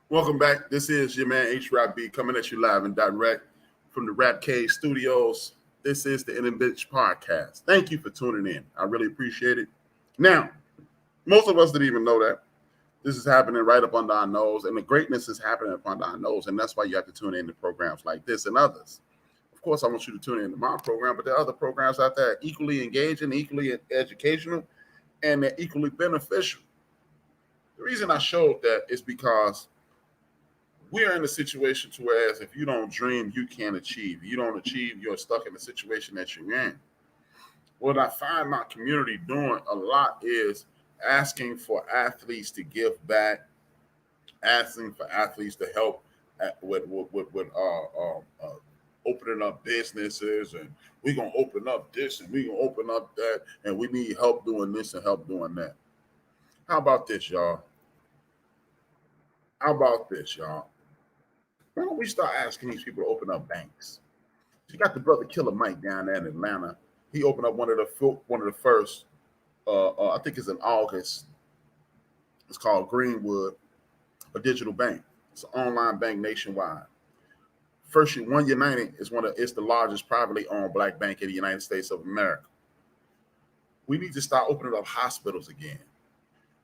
Welcome back. This is your man HRap coming at you live and direct from the Rap Cave Studios. This is the Bitch Podcast. Thank you for tuning in. I really appreciate it. Now, most of us didn't even know that. This is happening right up under our nose, and the greatness is happening up under our nose, and that's why you have to tune in to programs like this and others. Of course, I want you to tune in to my program, but there are other programs out there equally engaging, equally educational, and they're equally beneficial. The reason I showed that is because we're in a situation to whereas if you don't dream, you can't achieve. If you don't achieve, you're stuck in the situation that you're in. What I find my community doing a lot is asking for athletes to give back, asking for athletes to help with opening up businesses, and we're going to open up this and we're going to open up that, and we need help doing this and help doing that. How about this, y'all? Why don't we start asking these people to open up banks? You got the brother Killer Mike down there in Atlanta. He opened up one of the first. I think it's in August. It's called Greenwood, a digital bank. It's an online bank nationwide. One United is the largest privately owned black bank in the United States of America. We need to start opening up hospitals again.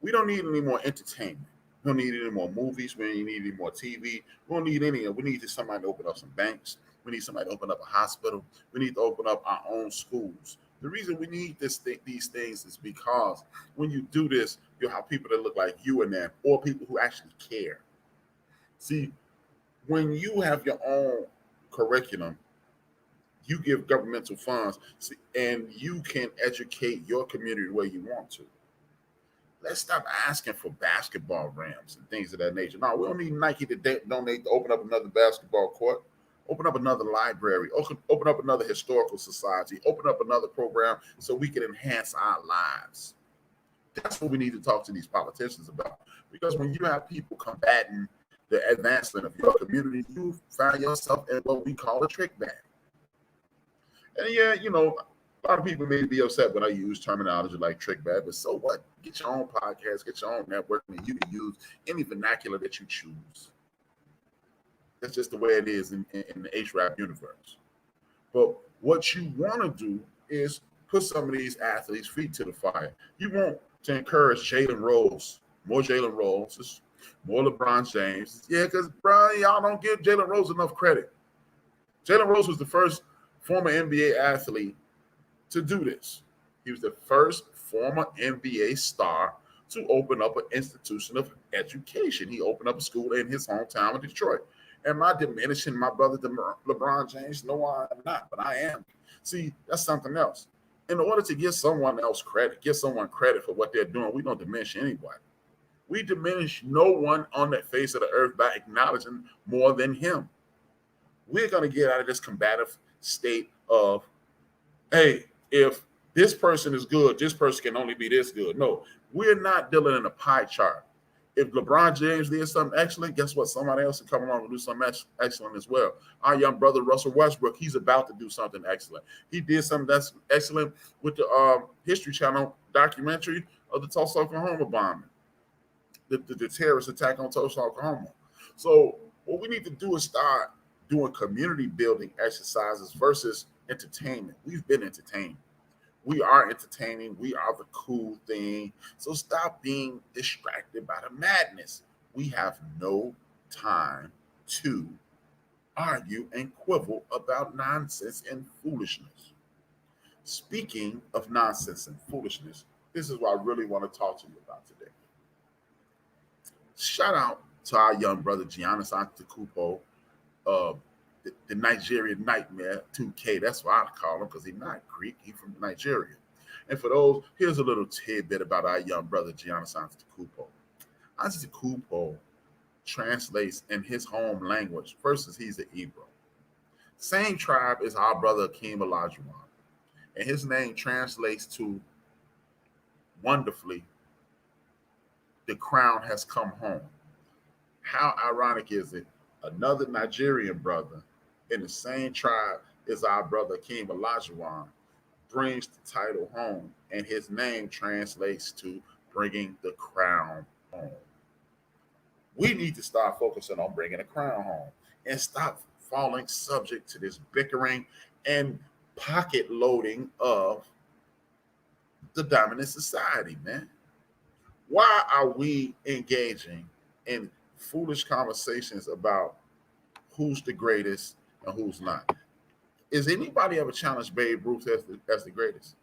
We don't need any more entertainment. We don't need any more movies. We don't need any more TV. We don't need any of it. We need somebody to open up some banks. We need somebody to open up a hospital. We need to open up our own schools. The reason we need these things is because when you do this, you'll have people that look like you and them, or people who actually care. See, when you have your own curriculum, you give governmental funds, and you can educate your community the way you want to. Let's stop asking for basketball rims and things of that nature. No, we don't need Nike to donate to open up another basketball court, open up another library, open up another historical society, open up another program so we can enhance our lives. That's what we need to talk to these politicians about. Because when you have people combating the advancement of your community, you find yourself in what we call a trick bag. And yeah, a lot of people may be upset when I use terminology like trick bag, but so what? Get your own podcast, get your own network, and you can use any vernacular that you choose. That's just the way it is in the HRap universe. But what you want to do is put some of these athletes' feet to the fire. You want to encourage Jalen Rose, more Jalen Roses, more LeBron James. Yeah, because, bro, y'all don't give Jalen Rose enough credit. Jalen Rose was the first former NBA athlete to do this. He was the first former NBA star to open up an institution of education. He opened up a school in his hometown of Detroit. Am I diminishing my brother LeBron James? No, I'm not, but I am. See, that's something else. In order to give someone else credit, give someone credit for what they're doing, we don't diminish anybody. We diminish no one on the face of the earth by acknowledging more than him. We're going to get out of this combative state of, hey, if this person is good, this person can only be this good. No, we're not dealing in a pie chart. If LeBron James did something excellent, guess what? Somebody else will come along and do something excellent as well. Our young brother, Russell Westbrook, he's about to do something excellent. He did something that's excellent with the History Channel documentary of the Tulsa, Oklahoma bombing, the terrorist attack on Tulsa, Oklahoma. So what we need to do is start doing community building exercises versus entertainment. We've been entertained. We are entertaining. We are the cool thing. So stop being distracted by the madness. We have no time to argue and quibble about nonsense and foolishness. Speaking of nonsense and foolishness, this is what I really want to talk to you about today. Shout out to our young brother Giannis Antetokounmpo, the Nigerian Nightmare 2K. That's what I call him, because he's not Greek. He's from Nigeria. And for those, here's a little tidbit about our young brother Giannis Antetokounmpo. Antetokounmpo translates in his home language. First, he's an Hebrew. Same tribe as our brother Akeem Olajuwon. And his name translates to, wonderfully, the crown has come home. How ironic is it? Another Nigerian brother in the same tribe as our brother Akeem Olajuwon brings the title home, and his name translates to bringing the crown home. We need to start focusing on bringing the crown home and stop falling subject to this bickering and pocket loading of the dominant society, man. Why are we engaging in foolish conversations about who's the greatest and who's not? Is anybody ever challenged Babe Ruth as the greatest?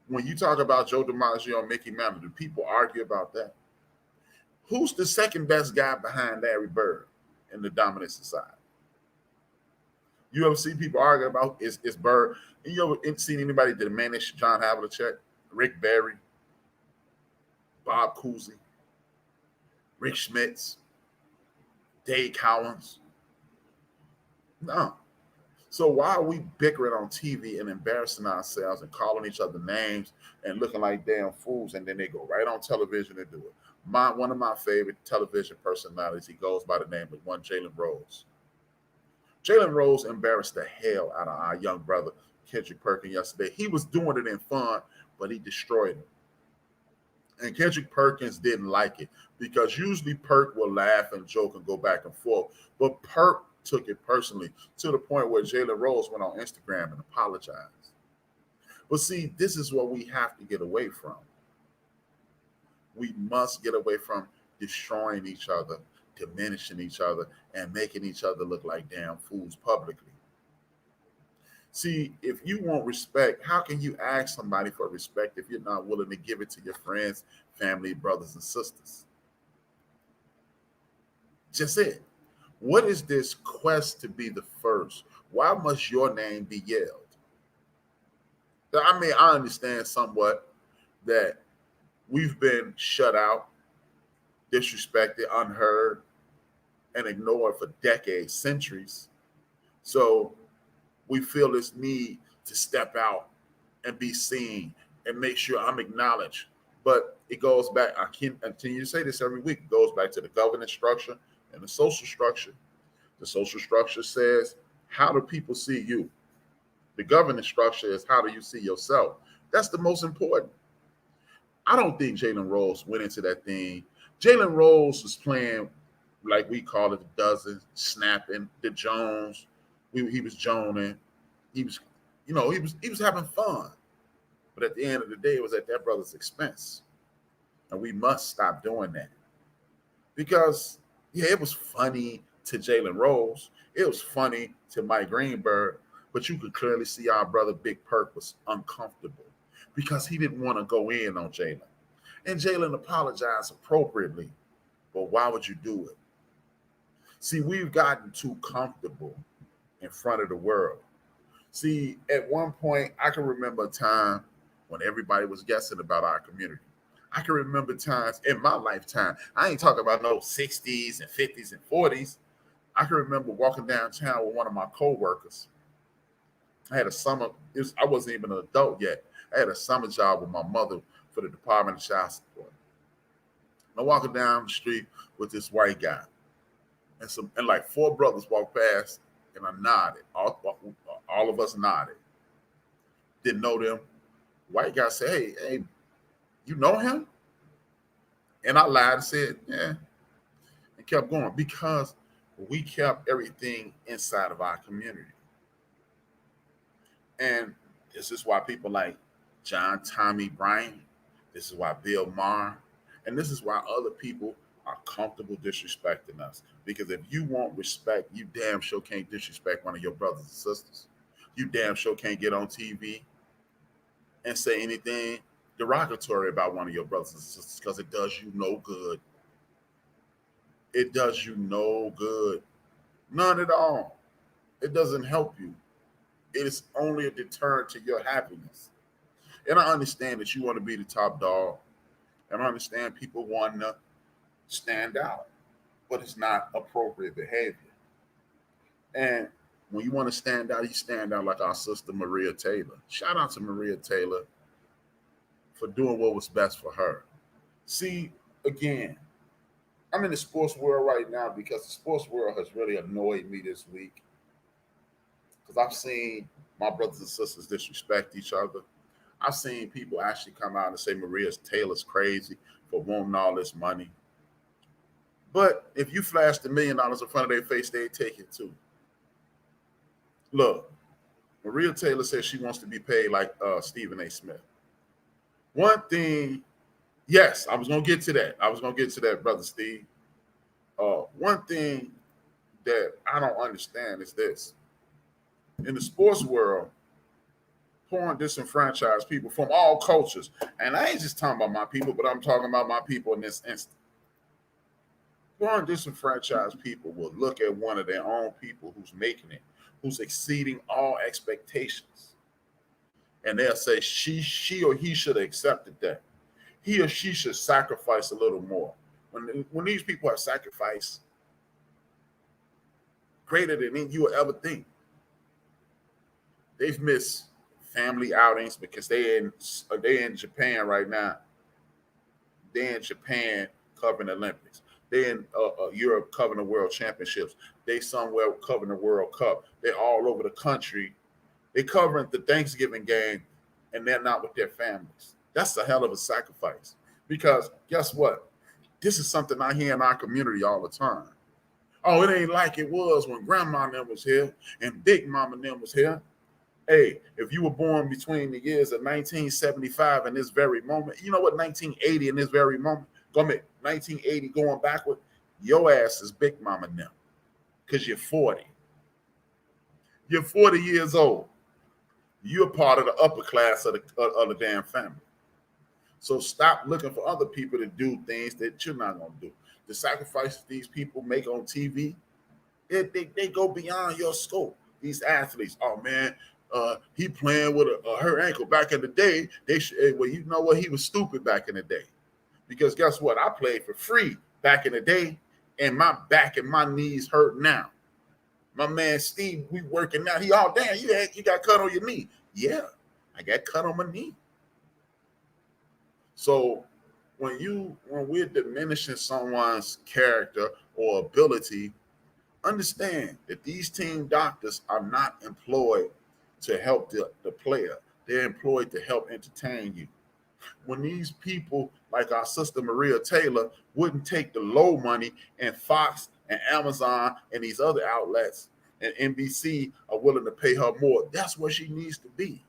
When you talk about Joe DiMaggio and Mickey Mantle, do people argue about that? Who's the second best guy behind Larry Bird in the dominant society? You ever see people argue about is Bird? And you ever seen anybody diminish John Havlicek, Rick Barry, Bob Cousy, Rick Schmitz, Dave Cowens? No. So why are we bickering on TV and embarrassing ourselves and calling each other names and looking like damn fools, and then they go right on television and do it? One of my favorite television personalities, he goes by the name of one Jalen Rose. Jalen Rose embarrassed the hell out of our young brother, Kendrick Perkins, yesterday. He was doing it in fun, but he destroyed him. And Kendrick Perkins didn't like it, because usually Perk will laugh and joke and go back and forth. But Perk took it personally to the point where Jalen Rose went on Instagram and apologized. But see, this is what we have to get away from. We must get away from destroying each other, diminishing each other, and making each other look like damn fools publicly. See, if you want respect, how can you ask somebody for respect if you're not willing to give it to your friends, family, brothers, and sisters? Just it. What is this quest to be the first? Why must your name be yelled? I mean, I understand somewhat that we've been shut out, disrespected, unheard, and ignored for decades, centuries. So we feel this need to step out and be seen and make sure I'm acknowledged. But it goes back, I can continue to say this every week, it goes back to the governance structure and the social structure. The social structure says, how do people see you? The governance structure is, how do you see yourself? That's the most important. I don't think Jalen Rose went into that thing. Jalen Rose was playing, like we call it, the dozen, snapping, the Jones. He was joning. He was having fun. But at the end of the day, it was at that brother's expense. And we must stop doing that. Because, yeah, it was funny to Jalen Rose. It was funny to Mike Greenberg. But you could clearly see our brother Big Perk was uncomfortable because he didn't want to go in on Jalen. And Jalen apologized appropriately. But why would you do it? See, we've gotten too comfortable in front of the world. See, at one point, I can remember a time when everybody was guessing about our community. I can remember times in my lifetime. I ain't talking about no 60s and 50s and 40s. I can remember walking downtown with one of my coworkers. I had a summer, I wasn't even an adult yet. I had a summer job with my mother for the Department of Child Support. I'm walking down the street with this white guy. And like four brothers walked past, and I nodded. All of us nodded. Didn't know them. White guy said, hey, you know him? And I lied and said, yeah. And kept going because we kept everything inside of our community. And this is why people like John Tommy Bryan, this is why Bill Maher, and this is why other people are comfortable disrespecting us. Because if you want respect, you damn sure can't disrespect one of your brothers and sisters. You damn sure can't get on TV and say anything derogatory about one of your brothers and sisters because it does you no good. It does you no good. None at all. It doesn't help you. It is only a deterrent to your happiness. And I understand that you want to be the top dog. And I understand people want to stand out. But it's not appropriate behavior. And when you want to stand out, you stand out like our sister Maria Taylor. Shout out to Maria Taylor for doing what was best for her. See, again, I'm in the sports world right now because the sports world has really annoyed me this week. Because I've seen my brothers and sisters disrespect each other. I've seen people actually come out and say Maria Taylor's crazy for wanting all this money. But if you flash $1 million in front of their face, they take it too. Look, Maria Taylor says she wants to be paid like Stephen A. Smith. One thing, yes, I was going to get to that. Brother Steve. One thing that I don't understand is this. In the sports world, porn disenfranchised people from all cultures. And I ain't just talking about my people, but I'm talking about my people in this instance. Porn disenfranchised people will look at one of their own people who's making it, who's exceeding all expectations. And they'll say she or he should have accepted that. He or she should sacrifice a little more. When these people have sacrificed greater than you will ever think, they've missed family outings because they're in Japan right now. They're in Japan covering the Olympics. They're in Europe covering the World Championships. They somewhere covering the World Cup. They're all over the country. They're covering the Thanksgiving game, and they're not with their families. That's a hell of a sacrifice. Because guess what? This is something I hear in our community all the time. Oh, it ain't like it was when Grandma and them was here and Big Mama and them was here. Hey, if you were born between the years of 1975 and this very moment, you know what, 1980 in this very moment, 1980 going backward, your ass is Big Mama now because you're 40. You're 40 years old. You're part of the upper class of the damn family. So stop looking for other people to do things that you're not going to do. The sacrifices these people make on TV, they go beyond your scope. These athletes, oh man, he playing with a hurt ankle. Back in the day, well, you know what? He was stupid back in the day. Because guess what? I played for free back in the day, and my back and my knees hurt now. My man Steve, we working out. He all damn, you got cut on your knee. Yeah, I got cut on my knee. So when we're diminishing someone's character or ability, understand that these team doctors are not employed to help the player. They're employed to help entertain you. When these people like our sister Maria Taylor wouldn't take the low money, and Fox and Amazon and these other outlets and NBC are willing to pay her more, that's where she needs to be.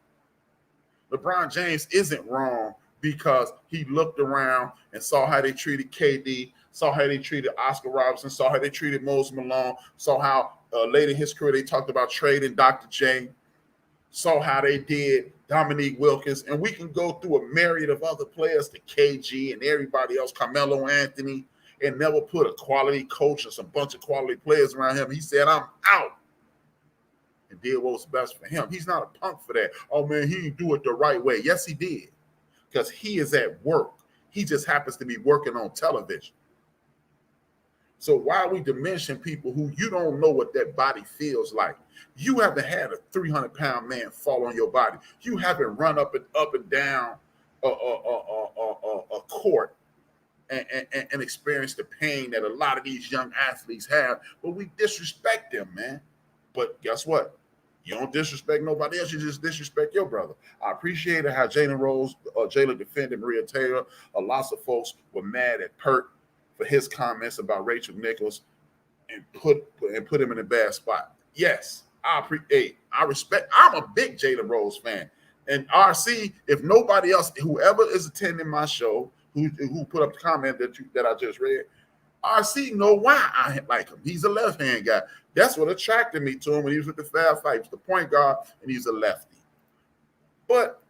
LeBron James isn't wrong because he looked around and saw how they treated KD, saw how they treated Oscar Robertson, saw how they treated Moses Malone, saw how late in his career they talked about trading Dr. J, saw how they did Dominique Wilkins, and we can go through a myriad of other players, the KG and everybody else, Carmelo Anthony, and never put a quality coach or some bunch of quality players around him. He said, I'm out, and did what was best for him. He's not a punk for that. Oh, man, he didn't do it the right way. Yes, he did, because he is at work. He just happens to be working on television. So why are we diminishing people who you don't know what that body feels like? You haven't had a 300-pound man fall on your body. You haven't run up and down a court and experienced the pain that a lot of these young athletes have. But we disrespect them, man. But guess what? You don't disrespect nobody else. You just disrespect your brother. I appreciated how Jalen defended Maria Taylor. Lots of folks were mad at Pert for his comments about Rachel Nichols and put him in a bad spot. Yes, I respect. I'm a big Jalen Rose fan. And RC, if nobody else, whoever is attending my show, who put up the comment that I just read, RC know why I like him. He's a left-hand guy. That's what attracted me to him when he was with the Fab Five. He was the point guard, and he's a lefty. But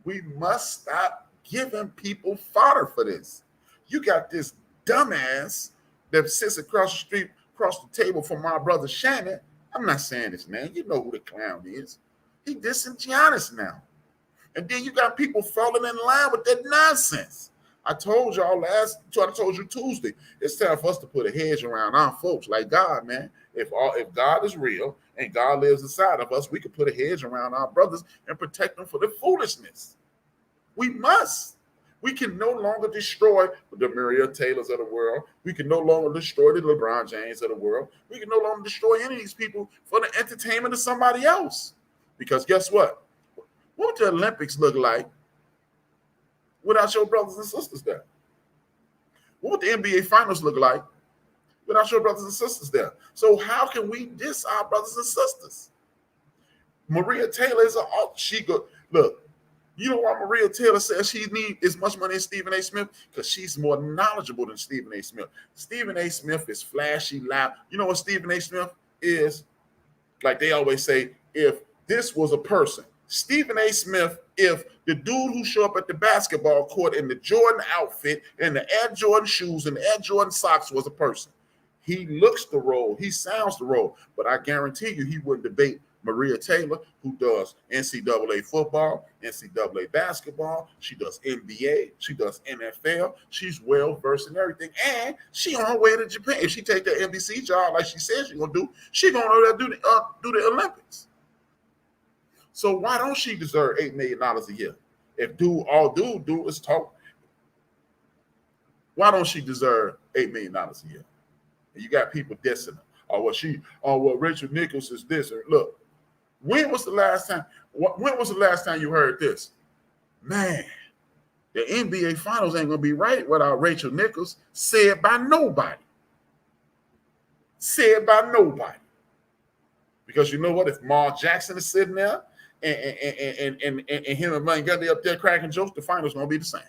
we must stop giving people fodder for this. You got this dumbass that sits across the street, across the table from my brother Shannon. I'm not saying this, man. You know who the clown is. He dissing Giannis now. And then you got people falling in line with that nonsense. I told y'all I told you Tuesday, it's time for us to put a hedge around our folks like God, man. If God is real and God lives inside of us, we can put a hedge around our brothers and protect them for the foolishness. We must. We can no longer destroy the Maria Taylors of the world. We can no longer destroy the LeBron James of the world. We can no longer destroy any of these people for the entertainment of somebody else. Because guess what? What would the Olympics look like without your brothers and sisters there? What would the NBA Finals look like without your brothers and sisters there? So how can we diss our brothers and sisters? Maria Taylor is look. You know why Maria Taylor says she needs as much money as Stephen A. Smith? Because she's more knowledgeable than Stephen A. Smith. Stephen A. Smith is flashy, loud. You know what Stephen A. Smith is? Like they always say, if this was a person, Stephen A. Smith, if the dude who show up at the basketball court in the Jordan outfit and the Air Jordan shoes and the Air Jordan socks was a person. He looks the role. He sounds the role. But I guarantee you he wouldn't debate Maria Taylor, who does NCAA football, NCAA basketball. She does NBA. She does NFL. She's well-versed in everything. And she on her way to Japan. If she take that NBC job like she said she's going to do, she going to do the Olympics. So why don't she deserve $8 million a year? If all dude do is talk, why don't she deserve $8 million a year? And you got people dissing her. Well, Rachel Nichols is this. Or look, when was the last time you heard this? Man, the NBA Finals ain't gonna be right without Rachel Nichols. Said by nobody. said by nobody. Because you know what? If Mar Jackson is sitting there and him and Montgomery up there cracking jokes, the finals gonna be the same.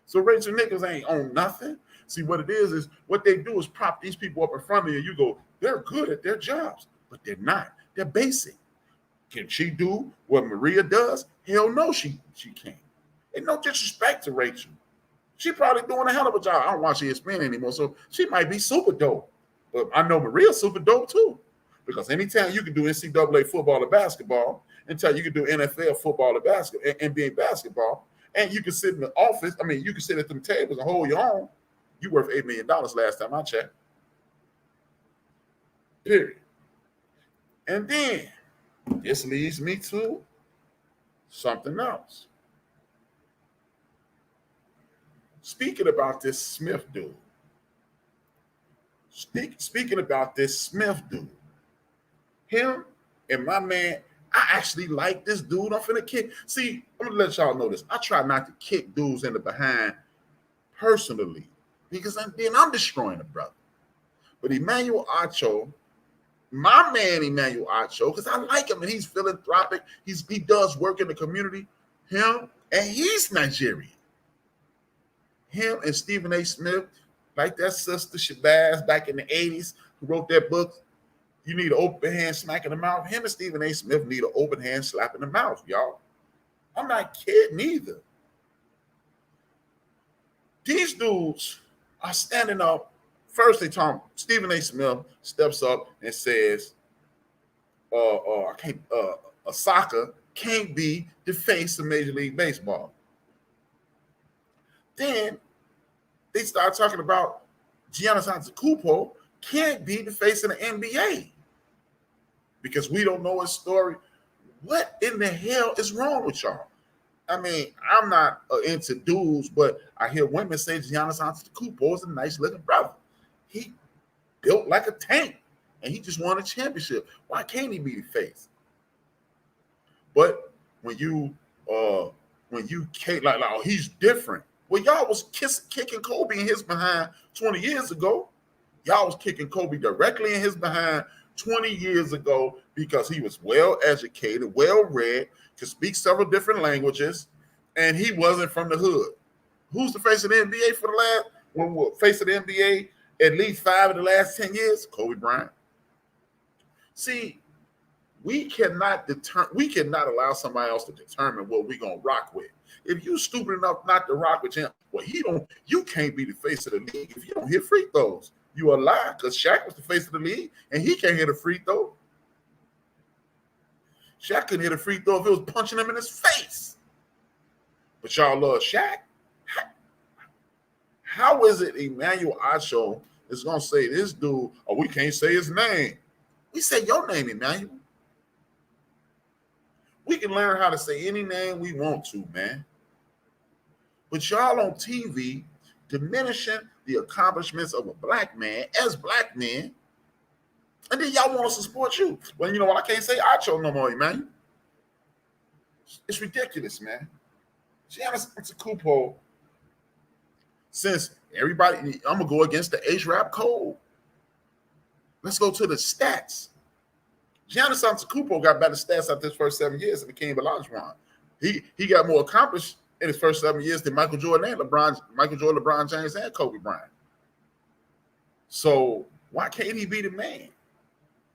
So Rachel Nichols ain't on nothing. See, what it is what they do is prop these people up in front of you. You go, they're good at their jobs, but they're not. They're basic. Can she do what Maria does? Hell no, she can't. And no disrespect to Rachel. She probably doing a hell of a job. I don't watch ESPN anymore, so she might be super dope. But I know Maria's super dope too. Because anytime you can do NCAA football or basketball, anytime you can do NFL football or basketball, NBA basketball, and you can sit in the office, I mean, you can sit at them tables and hold your own, you worth $8 million last time I checked. Period. And then this leads me to something else. Speaking about this Smith dude. Speaking about this Smith dude. Him and my man, I actually like this dude. I'm finna kick. See, I'm gonna let y'all know this. I try not to kick dudes in the behind personally because then I'm destroying the brother. But Emmanuel Acho, my man Emmanuel Acho, because I like him and he's philanthropic. He does work in the community. Him, and he's Nigerian. Him and Stephen A. Smith, like that sister Shabazz back in the 80s, who wrote that book, You Need an Open Hand Smack in the Mouth. Him and Stephen A. Smith need an open hand slap in the mouth, y'all. I'm not kidding either. These dudes are standing up. First, they talk. Stephen A. Smith steps up and says, soccer can't be the face of Major League Baseball. Then they start talking about Giannis Antetokounmpo can't be the face of the NBA because we don't know his story. What in the hell is wrong with y'all? I mean, I'm not into dudes, but I hear women say Giannis Antetokounmpo is a nice looking brother. He built like a tank, and he just won a championship. Why can't he be the face? But when you can't like oh, he's different. Well, y'all was kicking Kobe in his behind 20 years ago. Y'all was kicking Kobe directly in his behind 20 years ago because he was well educated, well read, could speak several different languages, and he wasn't from the hood. Who's the face of the NBA for the last face of the NBA at least 5 of the last 10 years? Kobe Bryant. See, we cannot allow somebody else to determine what we're gonna rock with. If you stupid enough not to rock with him, well, you can't be the face of the league if you don't hit free throws. You a lie, because Shaq was the face of the league and he can't hit a free throw. Shaq couldn't hit a free throw if it was punching him in his face. But y'all love Shaq. How is it Emmanuel Acho is gonna say this dude, oh, we can't say his name? We say your name, Emmanuel. We can learn how to say any name we want to, man. But y'all on TV diminishing the accomplishments of a black man as black men, and then y'all want us to support you. Well, you know what? I can't say Acho no more, man. It's ridiculous, man. Giannis Antetokounmpo, since everybody, I'm going to go against the HRap code. Let's go to the stats. Giannis Antetokounmpo got better stats after his first 7 years than Hakeem Olajuwon. He got more accomplished in his first 7 years than Michael Jordan, LeBron James, and Kobe Bryant. So why can't he be the man?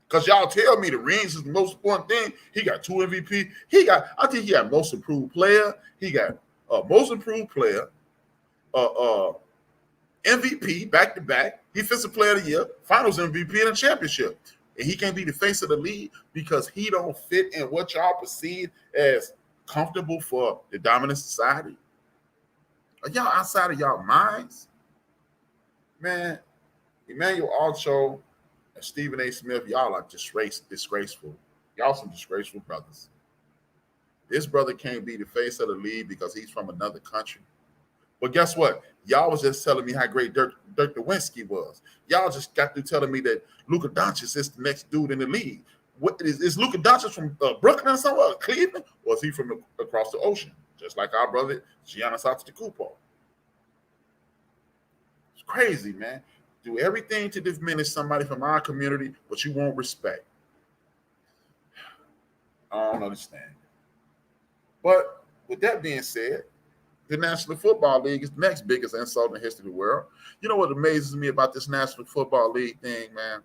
Because y'all tell me the rings is the most important thing. He got 2 MVP. I think he got most improved player. He got most improved player, MVP back to back, defensive player of the year, finals MVP, and a championship. And he can't be the face of the league because he don't fit in what y'all perceive as comfortable for the dominant society. Are y'all outside of y'all minds? Man, Emmanuel Acho and Stephen A. Smith, y'all are disgraceful. Y'all some disgraceful brothers. This brother can't be the face of the league because he's from another country. But guess what? Y'all was just telling me how great Dirk Nowitzki was. Y'all just got through telling me that Luka Doncic is the next dude in the league. What is Luka Doncic from Brooklyn or somewhere, Cleveland, or is he from across the ocean? Just like our brother Giannis Antetokounmpo. It's crazy, man. do everything to diminish somebody from our community, but you won't respect. I don't understand. But with that being said, the National Football League is the next biggest insult in the history of the world. You know what amazes me about this National Football League thing, man?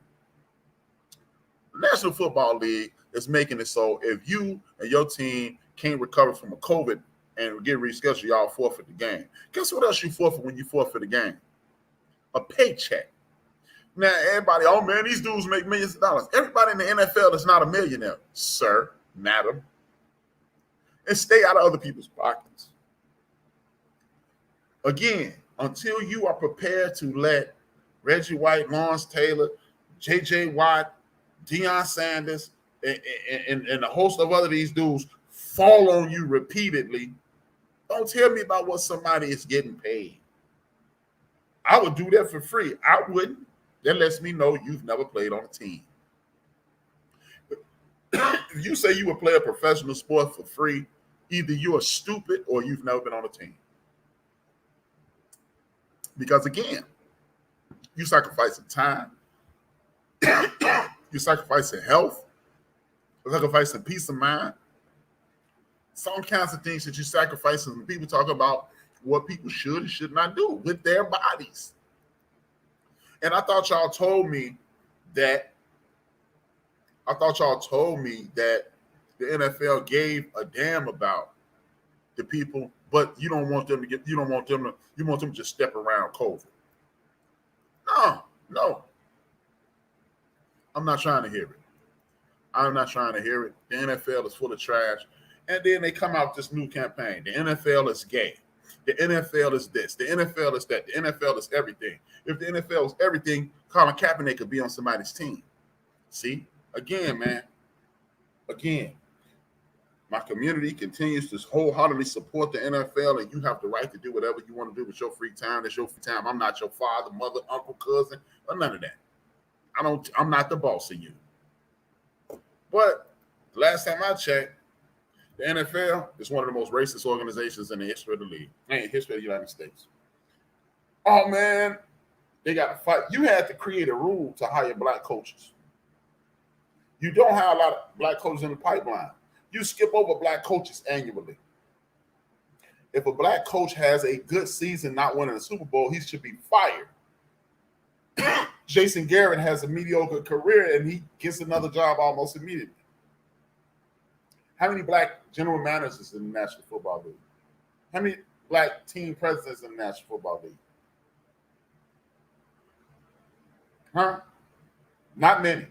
The National Football League is making it so if you and your team can't recover from a COVID and get rescheduled, y'all forfeit the game. Guess what else you forfeit when you forfeit the game? A paycheck. Now, everybody, oh man, these dudes make millions of dollars. Everybody in the NFL is not a millionaire, sir, madam. And stay out of other people's pockets. Again, until you are prepared to let Reggie White, Lawrence Taylor, J.J. Watt, Deion Sanders, and a host of other these dudes fall on you repeatedly, don't tell me about what somebody is getting paid. I would do that for free. I wouldn't. That lets me know you've never played on a team. If you say you would play a professional sport for free, either you are stupid or you've never been on a team. Because again, you sacrificing time, you sacrificing health, you're sacrificing peace of mind. Some kinds of things that you sacrifice, and people talk about what people should and should not do with their bodies. And I thought y'all told me that the NFL gave a damn about the people, but you want them to just step around COVID. No. I'm not trying to hear it. I'm not trying to hear it. The NFL is full of trash. And then they come out with this new campaign. The NFL is gay. The NFL is this. The NFL is that. The NFL is everything. If the NFL is everything, Colin Kaepernick could be on somebody's team. See? Again, man. Again. My community continues to wholeheartedly support the NFL, and you have the right to do whatever you want to do with your free time. That's your free time. I'm not your father, mother, uncle, cousin, or none of that. I'm not the boss of you. But last time I checked, the NFL is one of the most racist organizations in the history of the league, history of the United States. Oh, man, they got to fight. You had to create a rule to hire black coaches. You don't have a lot of black coaches in the pipeline. You skip over black coaches annually. If a black coach has a good season not winning a Super Bowl, he should be fired. Jason Garrett has a mediocre career, and he gets another job almost immediately. How many black general managers in the National Football League? How many black team presidents in the National Football League? Huh? Not many.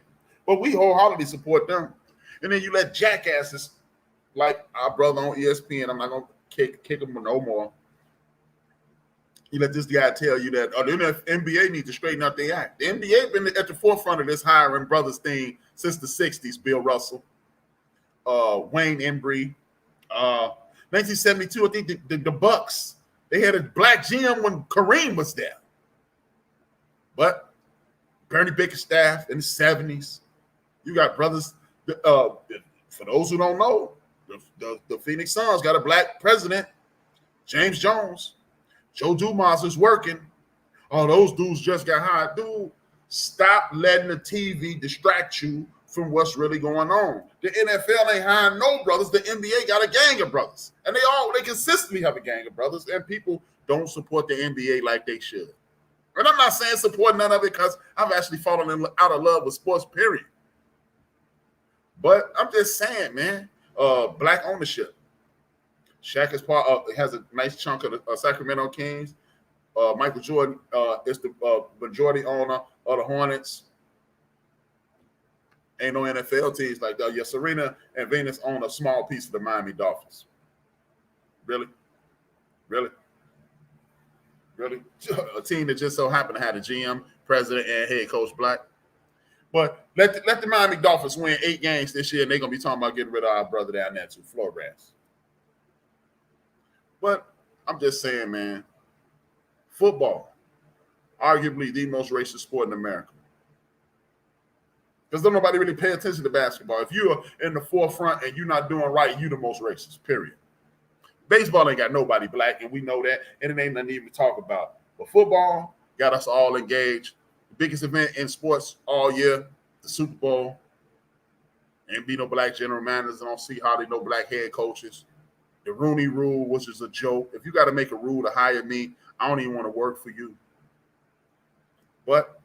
But we wholeheartedly support them. And then you let jackasses like our brother on ESPN, I'm not going to kick him no more. You let this guy tell you that the NBA needs to straighten out their act. The NBA been at the forefront of this hiring brothers thing since the 60s. Bill Russell, Wayne Embry, 1972. I think the Bucks, they had a black GM when Kareem was there. But Bernie Bickerstaff in the 70s. You got brothers. For those who don't know, the Phoenix Suns got a black president, James Jones. Joe Dumas is working. Oh, those dudes just got hired. Dude, stop letting the TV distract you from what's really going on. The NFL ain't hiring no brothers. The NBA got a gang of brothers. And they consistently have a gang of brothers. And people don't support the NBA like they should. And I'm not saying support none of it because I've actually fallen out of love with sports, period. But I'm just saying, man, black ownership. Shaq is has a nice chunk of the Sacramento Kings. Michael Jordan is the majority owner of the Hornets. Ain't no NFL teams like that. Yeah, Serena and Venus own a small piece of the Miami Dolphins. Really? A team that just so happened to have a GM, president, and head coach black. But let the Miami Dolphins win 8 games this year, and they're going to be talking about getting rid of our brother down there too, Flores. But I'm just saying, man, football, arguably the most racist sport in America. Because don't nobody really pay attention to basketball. If you're in the forefront and you're not doing right, you're the most racist, period. Baseball ain't got nobody black, and we know that, and it ain't nothing to even talk about. But football got us all engaged. biggest event in sports all year, the Super Bowl. Ain't be no black general managers. I don't see hardly no black head coaches. The Rooney Rule, which is a joke. If you got to make a rule to hire me, I don't even want to work for you. But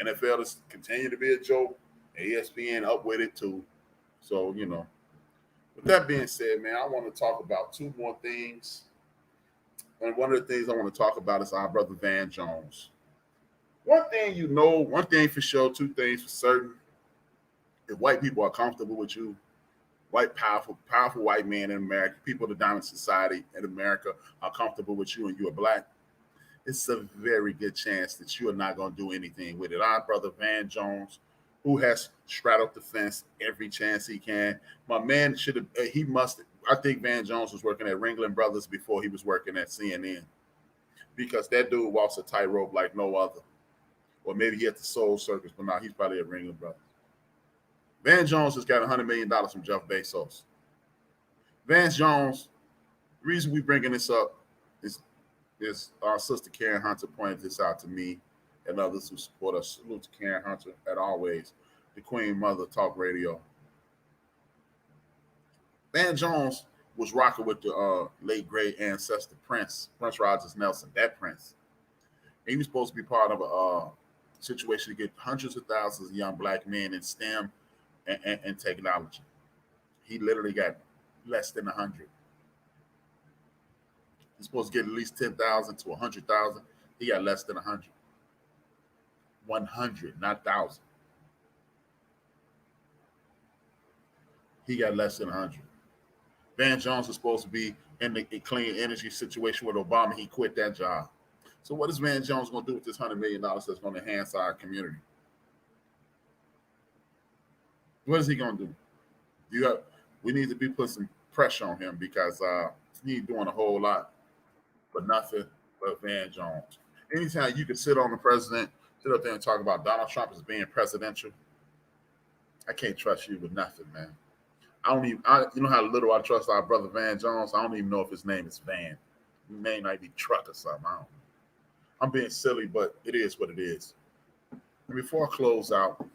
NFL is continue to be a joke. ESPN up with it too. So, you know. With that being said, man, I want to talk about two more things. And one of the things I want to talk about is our brother Van Jones. One thing you know, one thing for sure, two things for certain. If white people are comfortable with you, white, powerful white men in America, people of the dominant society in America are comfortable with you and you are black, it's a very good chance that you are not going to do anything with it. Our brother Van Jones, who has straddled the fence every chance he can. My man should have, I think Van Jones was working at Ringling Brothers before he was working at CNN, because that dude walks a tightrope like no other. Or maybe he at the Soul Circus, but now he's probably at Ringling Brothers. Van Jones has got $100 million from Jeff Bezos. Van Jones, the reason we bringing this up is our sister Karen Hunter pointed this out to me and others who support us. Salute to Karen Hunter, as always, the Queen Mother Talk Radio. Van Jones was rocking with the late great ancestor Prince Rogers Nelson, that Prince. And he was supposed to be part of a situation to get hundreds of thousands of young black men in STEM and technology. He literally got less than 100. He's supposed to get at least 10,000 to 100,000. He got less than 100. 100, not 1,000. He got less than 100. Van Jones was supposed to be in the clean energy situation with Obama. He quit that job. So what is Van Jones going to do with this $100 million that's going to enhance our community? What is he going to do? We need to be putting some pressure on him, because he's doing a whole lot but nothing but Van Jones. Anytime you can sit up there and talk about Donald Trump as being presidential, I can't trust you with nothing, man. You know how little I trust our brother Van Jones? I don't even know if his name is Van. His name might be Truck or something. I don't know. I'm being silly, but it is what it is. And before I close out,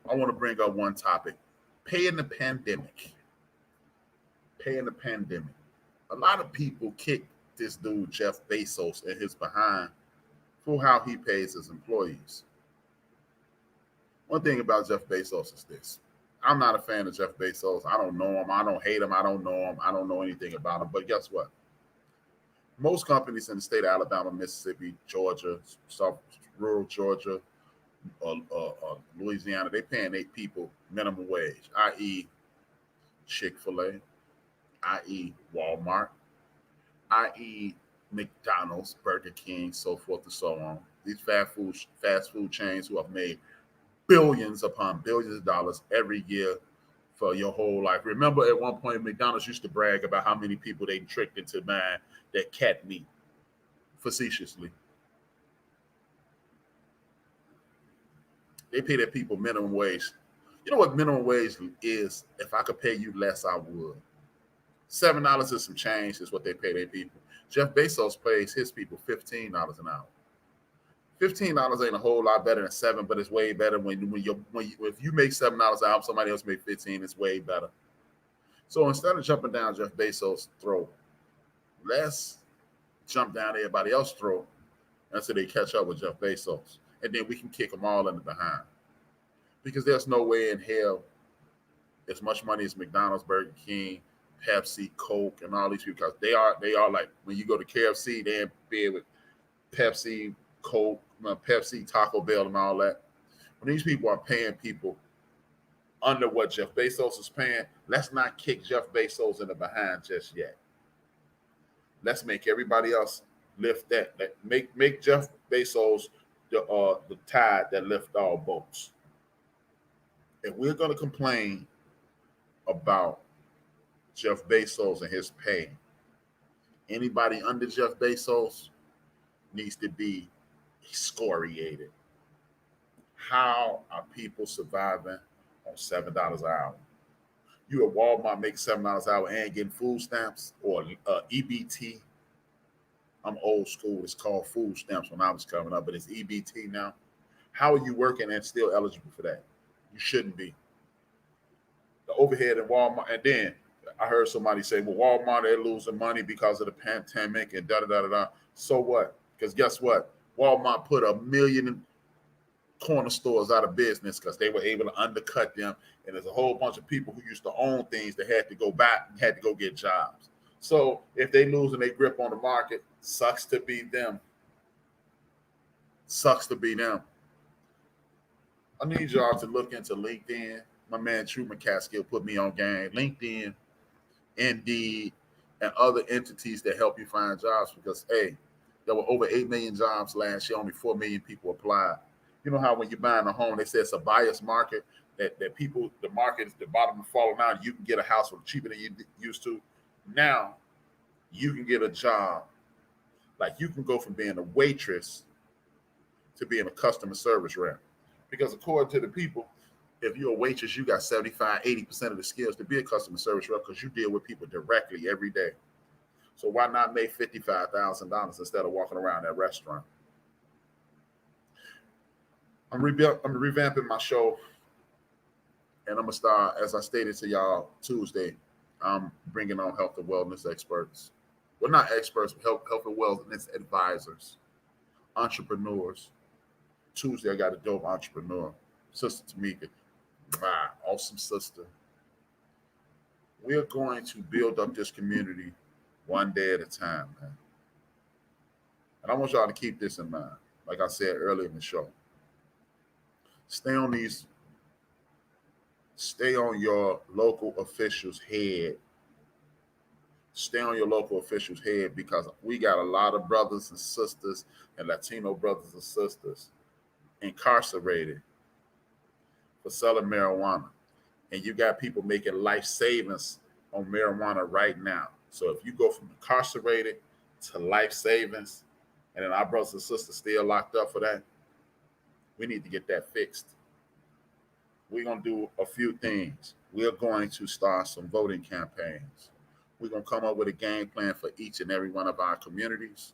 I want to bring up one topic. Paying the pandemic. A lot of people kick this dude, Jeff Bezos, and his behind for how he pays his employees. One thing about Jeff Bezos is this. I'm not a fan of Jeff Bezos. I don't know him. I don't hate him. I don't know him. I don't know anything about him. But guess what? Most companies in the state of Alabama, Mississippi, Georgia, rural Georgia, Louisiana, they paying their people minimum wage, i.e. Chick-fil-A, i.e. Walmart, i.e. McDonald's, Burger King, so forth and so on. These fast food chains who have made billions upon billions of dollars every year for your whole life. Remember, at one point, McDonald's used to brag about how many people they tricked into buying that cat meat facetiously. They pay their people minimum wage. You know what minimum wage is? If I could pay you less, I would. $7 and some change is what they pay their people. Jeff Bezos pays his people $15 an hour. $15 ain't a whole lot better than $7, but it's way better if you make $7 an hour, somebody else make $15. It's way better. So instead of jumping down Jeff Bezos' throat, let's jump down everybody else's throat until they catch up with Jeff Bezos, and then we can kick them all in the behind. Because there's no way in hell as much money as McDonald's, Burger King, Pepsi, Coke, and all these people, because they are like, when you go to KFC, they're in bed with Pepsi, Coke, Pepsi, Taco Bell, and all that. When these people are paying people under what Jeff Bezos is paying, let's not kick Jeff Bezos in the behind just yet. Let's make everybody else lift that. Make Jeff Bezos the tide that lifts all boats. If we're going to complain about Jeff Bezos and his pay, anybody under Jeff Bezos needs to be excoriated. How are people surviving on $7 an hour? You at Walmart make $7 an hour and getting food stamps or EBT. I'm old school. It's called food stamps when I was coming up, but it's EBT now. How are you working and still eligible for that? You shouldn't be. The overhead in Walmart, and then I heard somebody say, well, Walmart, they're losing money because of the pandemic and da-da-da-da-da. So what? Because guess what? Walmart put 1 million corner stores out of business because they were able to undercut them. And there's a whole bunch of people who used to own things that had to go back and had to go get jobs. So if they losing their grip on the market, sucks to be them. Sucks to be them. I need y'all to look into LinkedIn. My man True McCaskill put me on game. LinkedIn, Indeed, and other entities that help you find jobs because, hey, there were over 8 million jobs last year. Only 4 million people applied. You know how when you're buying a home, they say it's a buyer's market, that people, the market is the bottom of falling out. You can get a house for cheaper than you used to. Now, you can get a job. Like you can go from being a waitress to being a customer service rep. Because according to the people, if you're a waitress, you got 75, 80% of the skills to be a customer service rep because you deal with people directly every day. So why not make $55,000 instead of walking around that restaurant? I'm revamping my show, and I'm going to start, as I stated to y'all Tuesday, I'm bringing on health and wellness experts. Well, not experts, but health and wellness advisors, entrepreneurs. Tuesday, I got a dope entrepreneur, Sister Tamika. Wow, awesome sister. We're going to build up this community one day at a time, man. And I want y'all to keep this in mind. Like I said earlier in the show, stay on your local officials' head. Stay on your local officials' head because we got a lot of brothers and sisters and Latino brothers and sisters incarcerated for selling marijuana. And you got people making life savings on marijuana right now. So if you go from incarcerated to life savings, and then our brothers and sisters still locked up for that, we need to get that fixed. We're going to do a few things. We're going to start some voting campaigns. We're going to come up with a game plan for each and every one of our communities.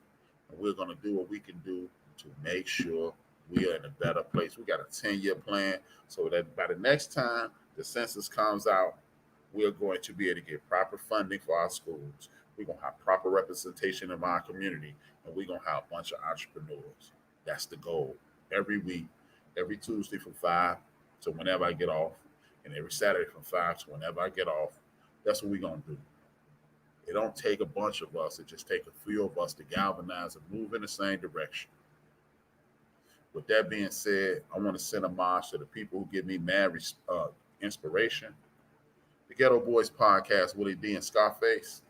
And we're going to do what we can do to make sure we are in a better place. We got a 10-year plan so that by the next time the census comes out, we're going to be able to get proper funding for our schools. We're going to have proper representation of our community, and we're going to have a bunch of entrepreneurs. That's the goal. Every week, every Tuesday from 5 to whenever I get off, and every Saturday from 5 to whenever I get off. That's what we're going to do. It don't take a bunch of us. It just takes a few of us to galvanize and move in the same direction. With that being said, I want to send homage to the people who give me mad inspiration. The Ghetto Boys Podcast, Willie D and Scarface,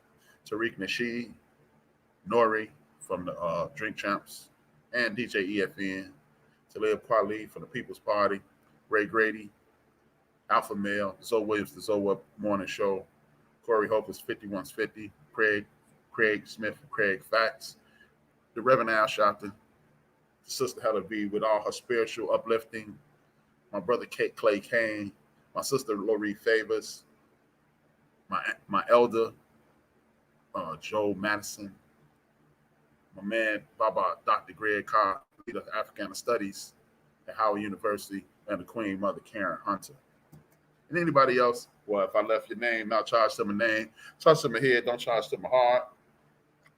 Tariq Nasheed, Nori from the Drink Champs, and DJ EFN, Talib Kweli from the People's Party, Ray Grady, Alpha Male, Zoe Williams, the Zoe Morning Show, Corey Hopeless, 5150, Craig Smith, and Craig Facts, the Reverend Al Sharpton, Sister Heather B with all her spiritual uplifting, my brother Clay Kane, my sister Loree Favors, my elder Joe Madison, my man Baba Dr. Greg Carr, leader of Africana Studies at Howard University, and the Queen Mother Karen Hunter. And anybody else, well, if I left your name, not charge them a name, charge them a head, don't charge them a heart.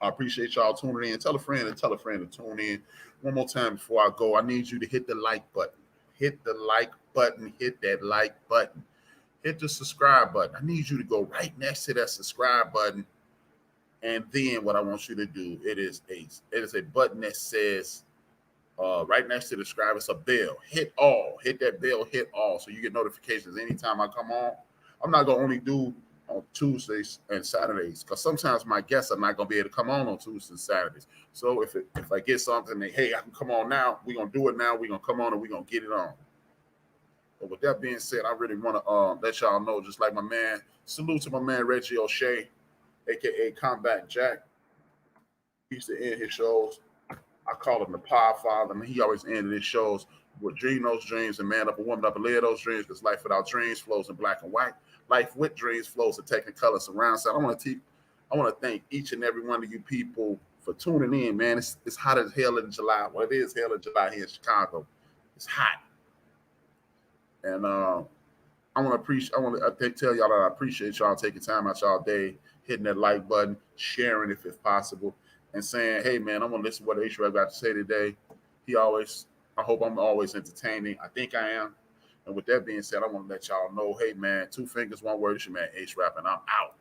I appreciate y'all tuning in. Tell a friend and tell a friend to tune in. One more time before I go, I need you to hit the like button. Hit the like button. Hit that like button. Hit the subscribe button. I need you to go right next to that subscribe button. And then what I want you to do, it is a button that says right next to the subscribe, it's a bell. Hit all. Hit that bell, hit all. So you get notifications anytime I come on. I'm not going to only do on Tuesdays and Saturdays because sometimes my guests are not going to be able to come on Tuesdays and Saturdays. So if I get something that, hey, I can come on now, we're going to do it now. We're going to come on and we're going to get it on. But with that being said, I really want to let y'all know, just like my man, salute to my man Reggie O'Shea, a.k.a. Combat Jack. He used to end his shows. I call him the Power Father, and he always ended his shows with dream those dreams and man up a woman up and live those dreams, because life without dreams flows in black and white. Life with dreams flows in technicolor surround sound. I want to thank each and every one of you people for tuning in, man. It's hot as hell in July. Well, it is hell in July here in Chicago. It's hot. And I want to tell y'all that I appreciate y'all taking time out y'all day, hitting that like button, sharing if it's possible, and saying, hey, man, I'm going to listen to what HRap got to say today. I hope I'm always entertaining. I think I am. And with that being said, I want to let y'all know, hey, man, 2 fingers, 1 word. It's your man, HRap, and I'm out.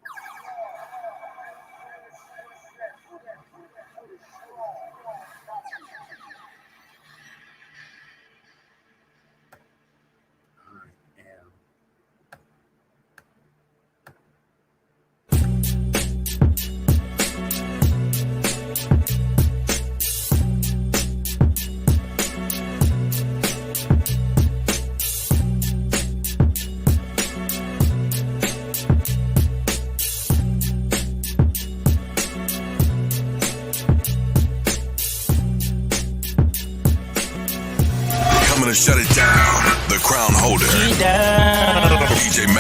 Shut it down. The crown holder. DJ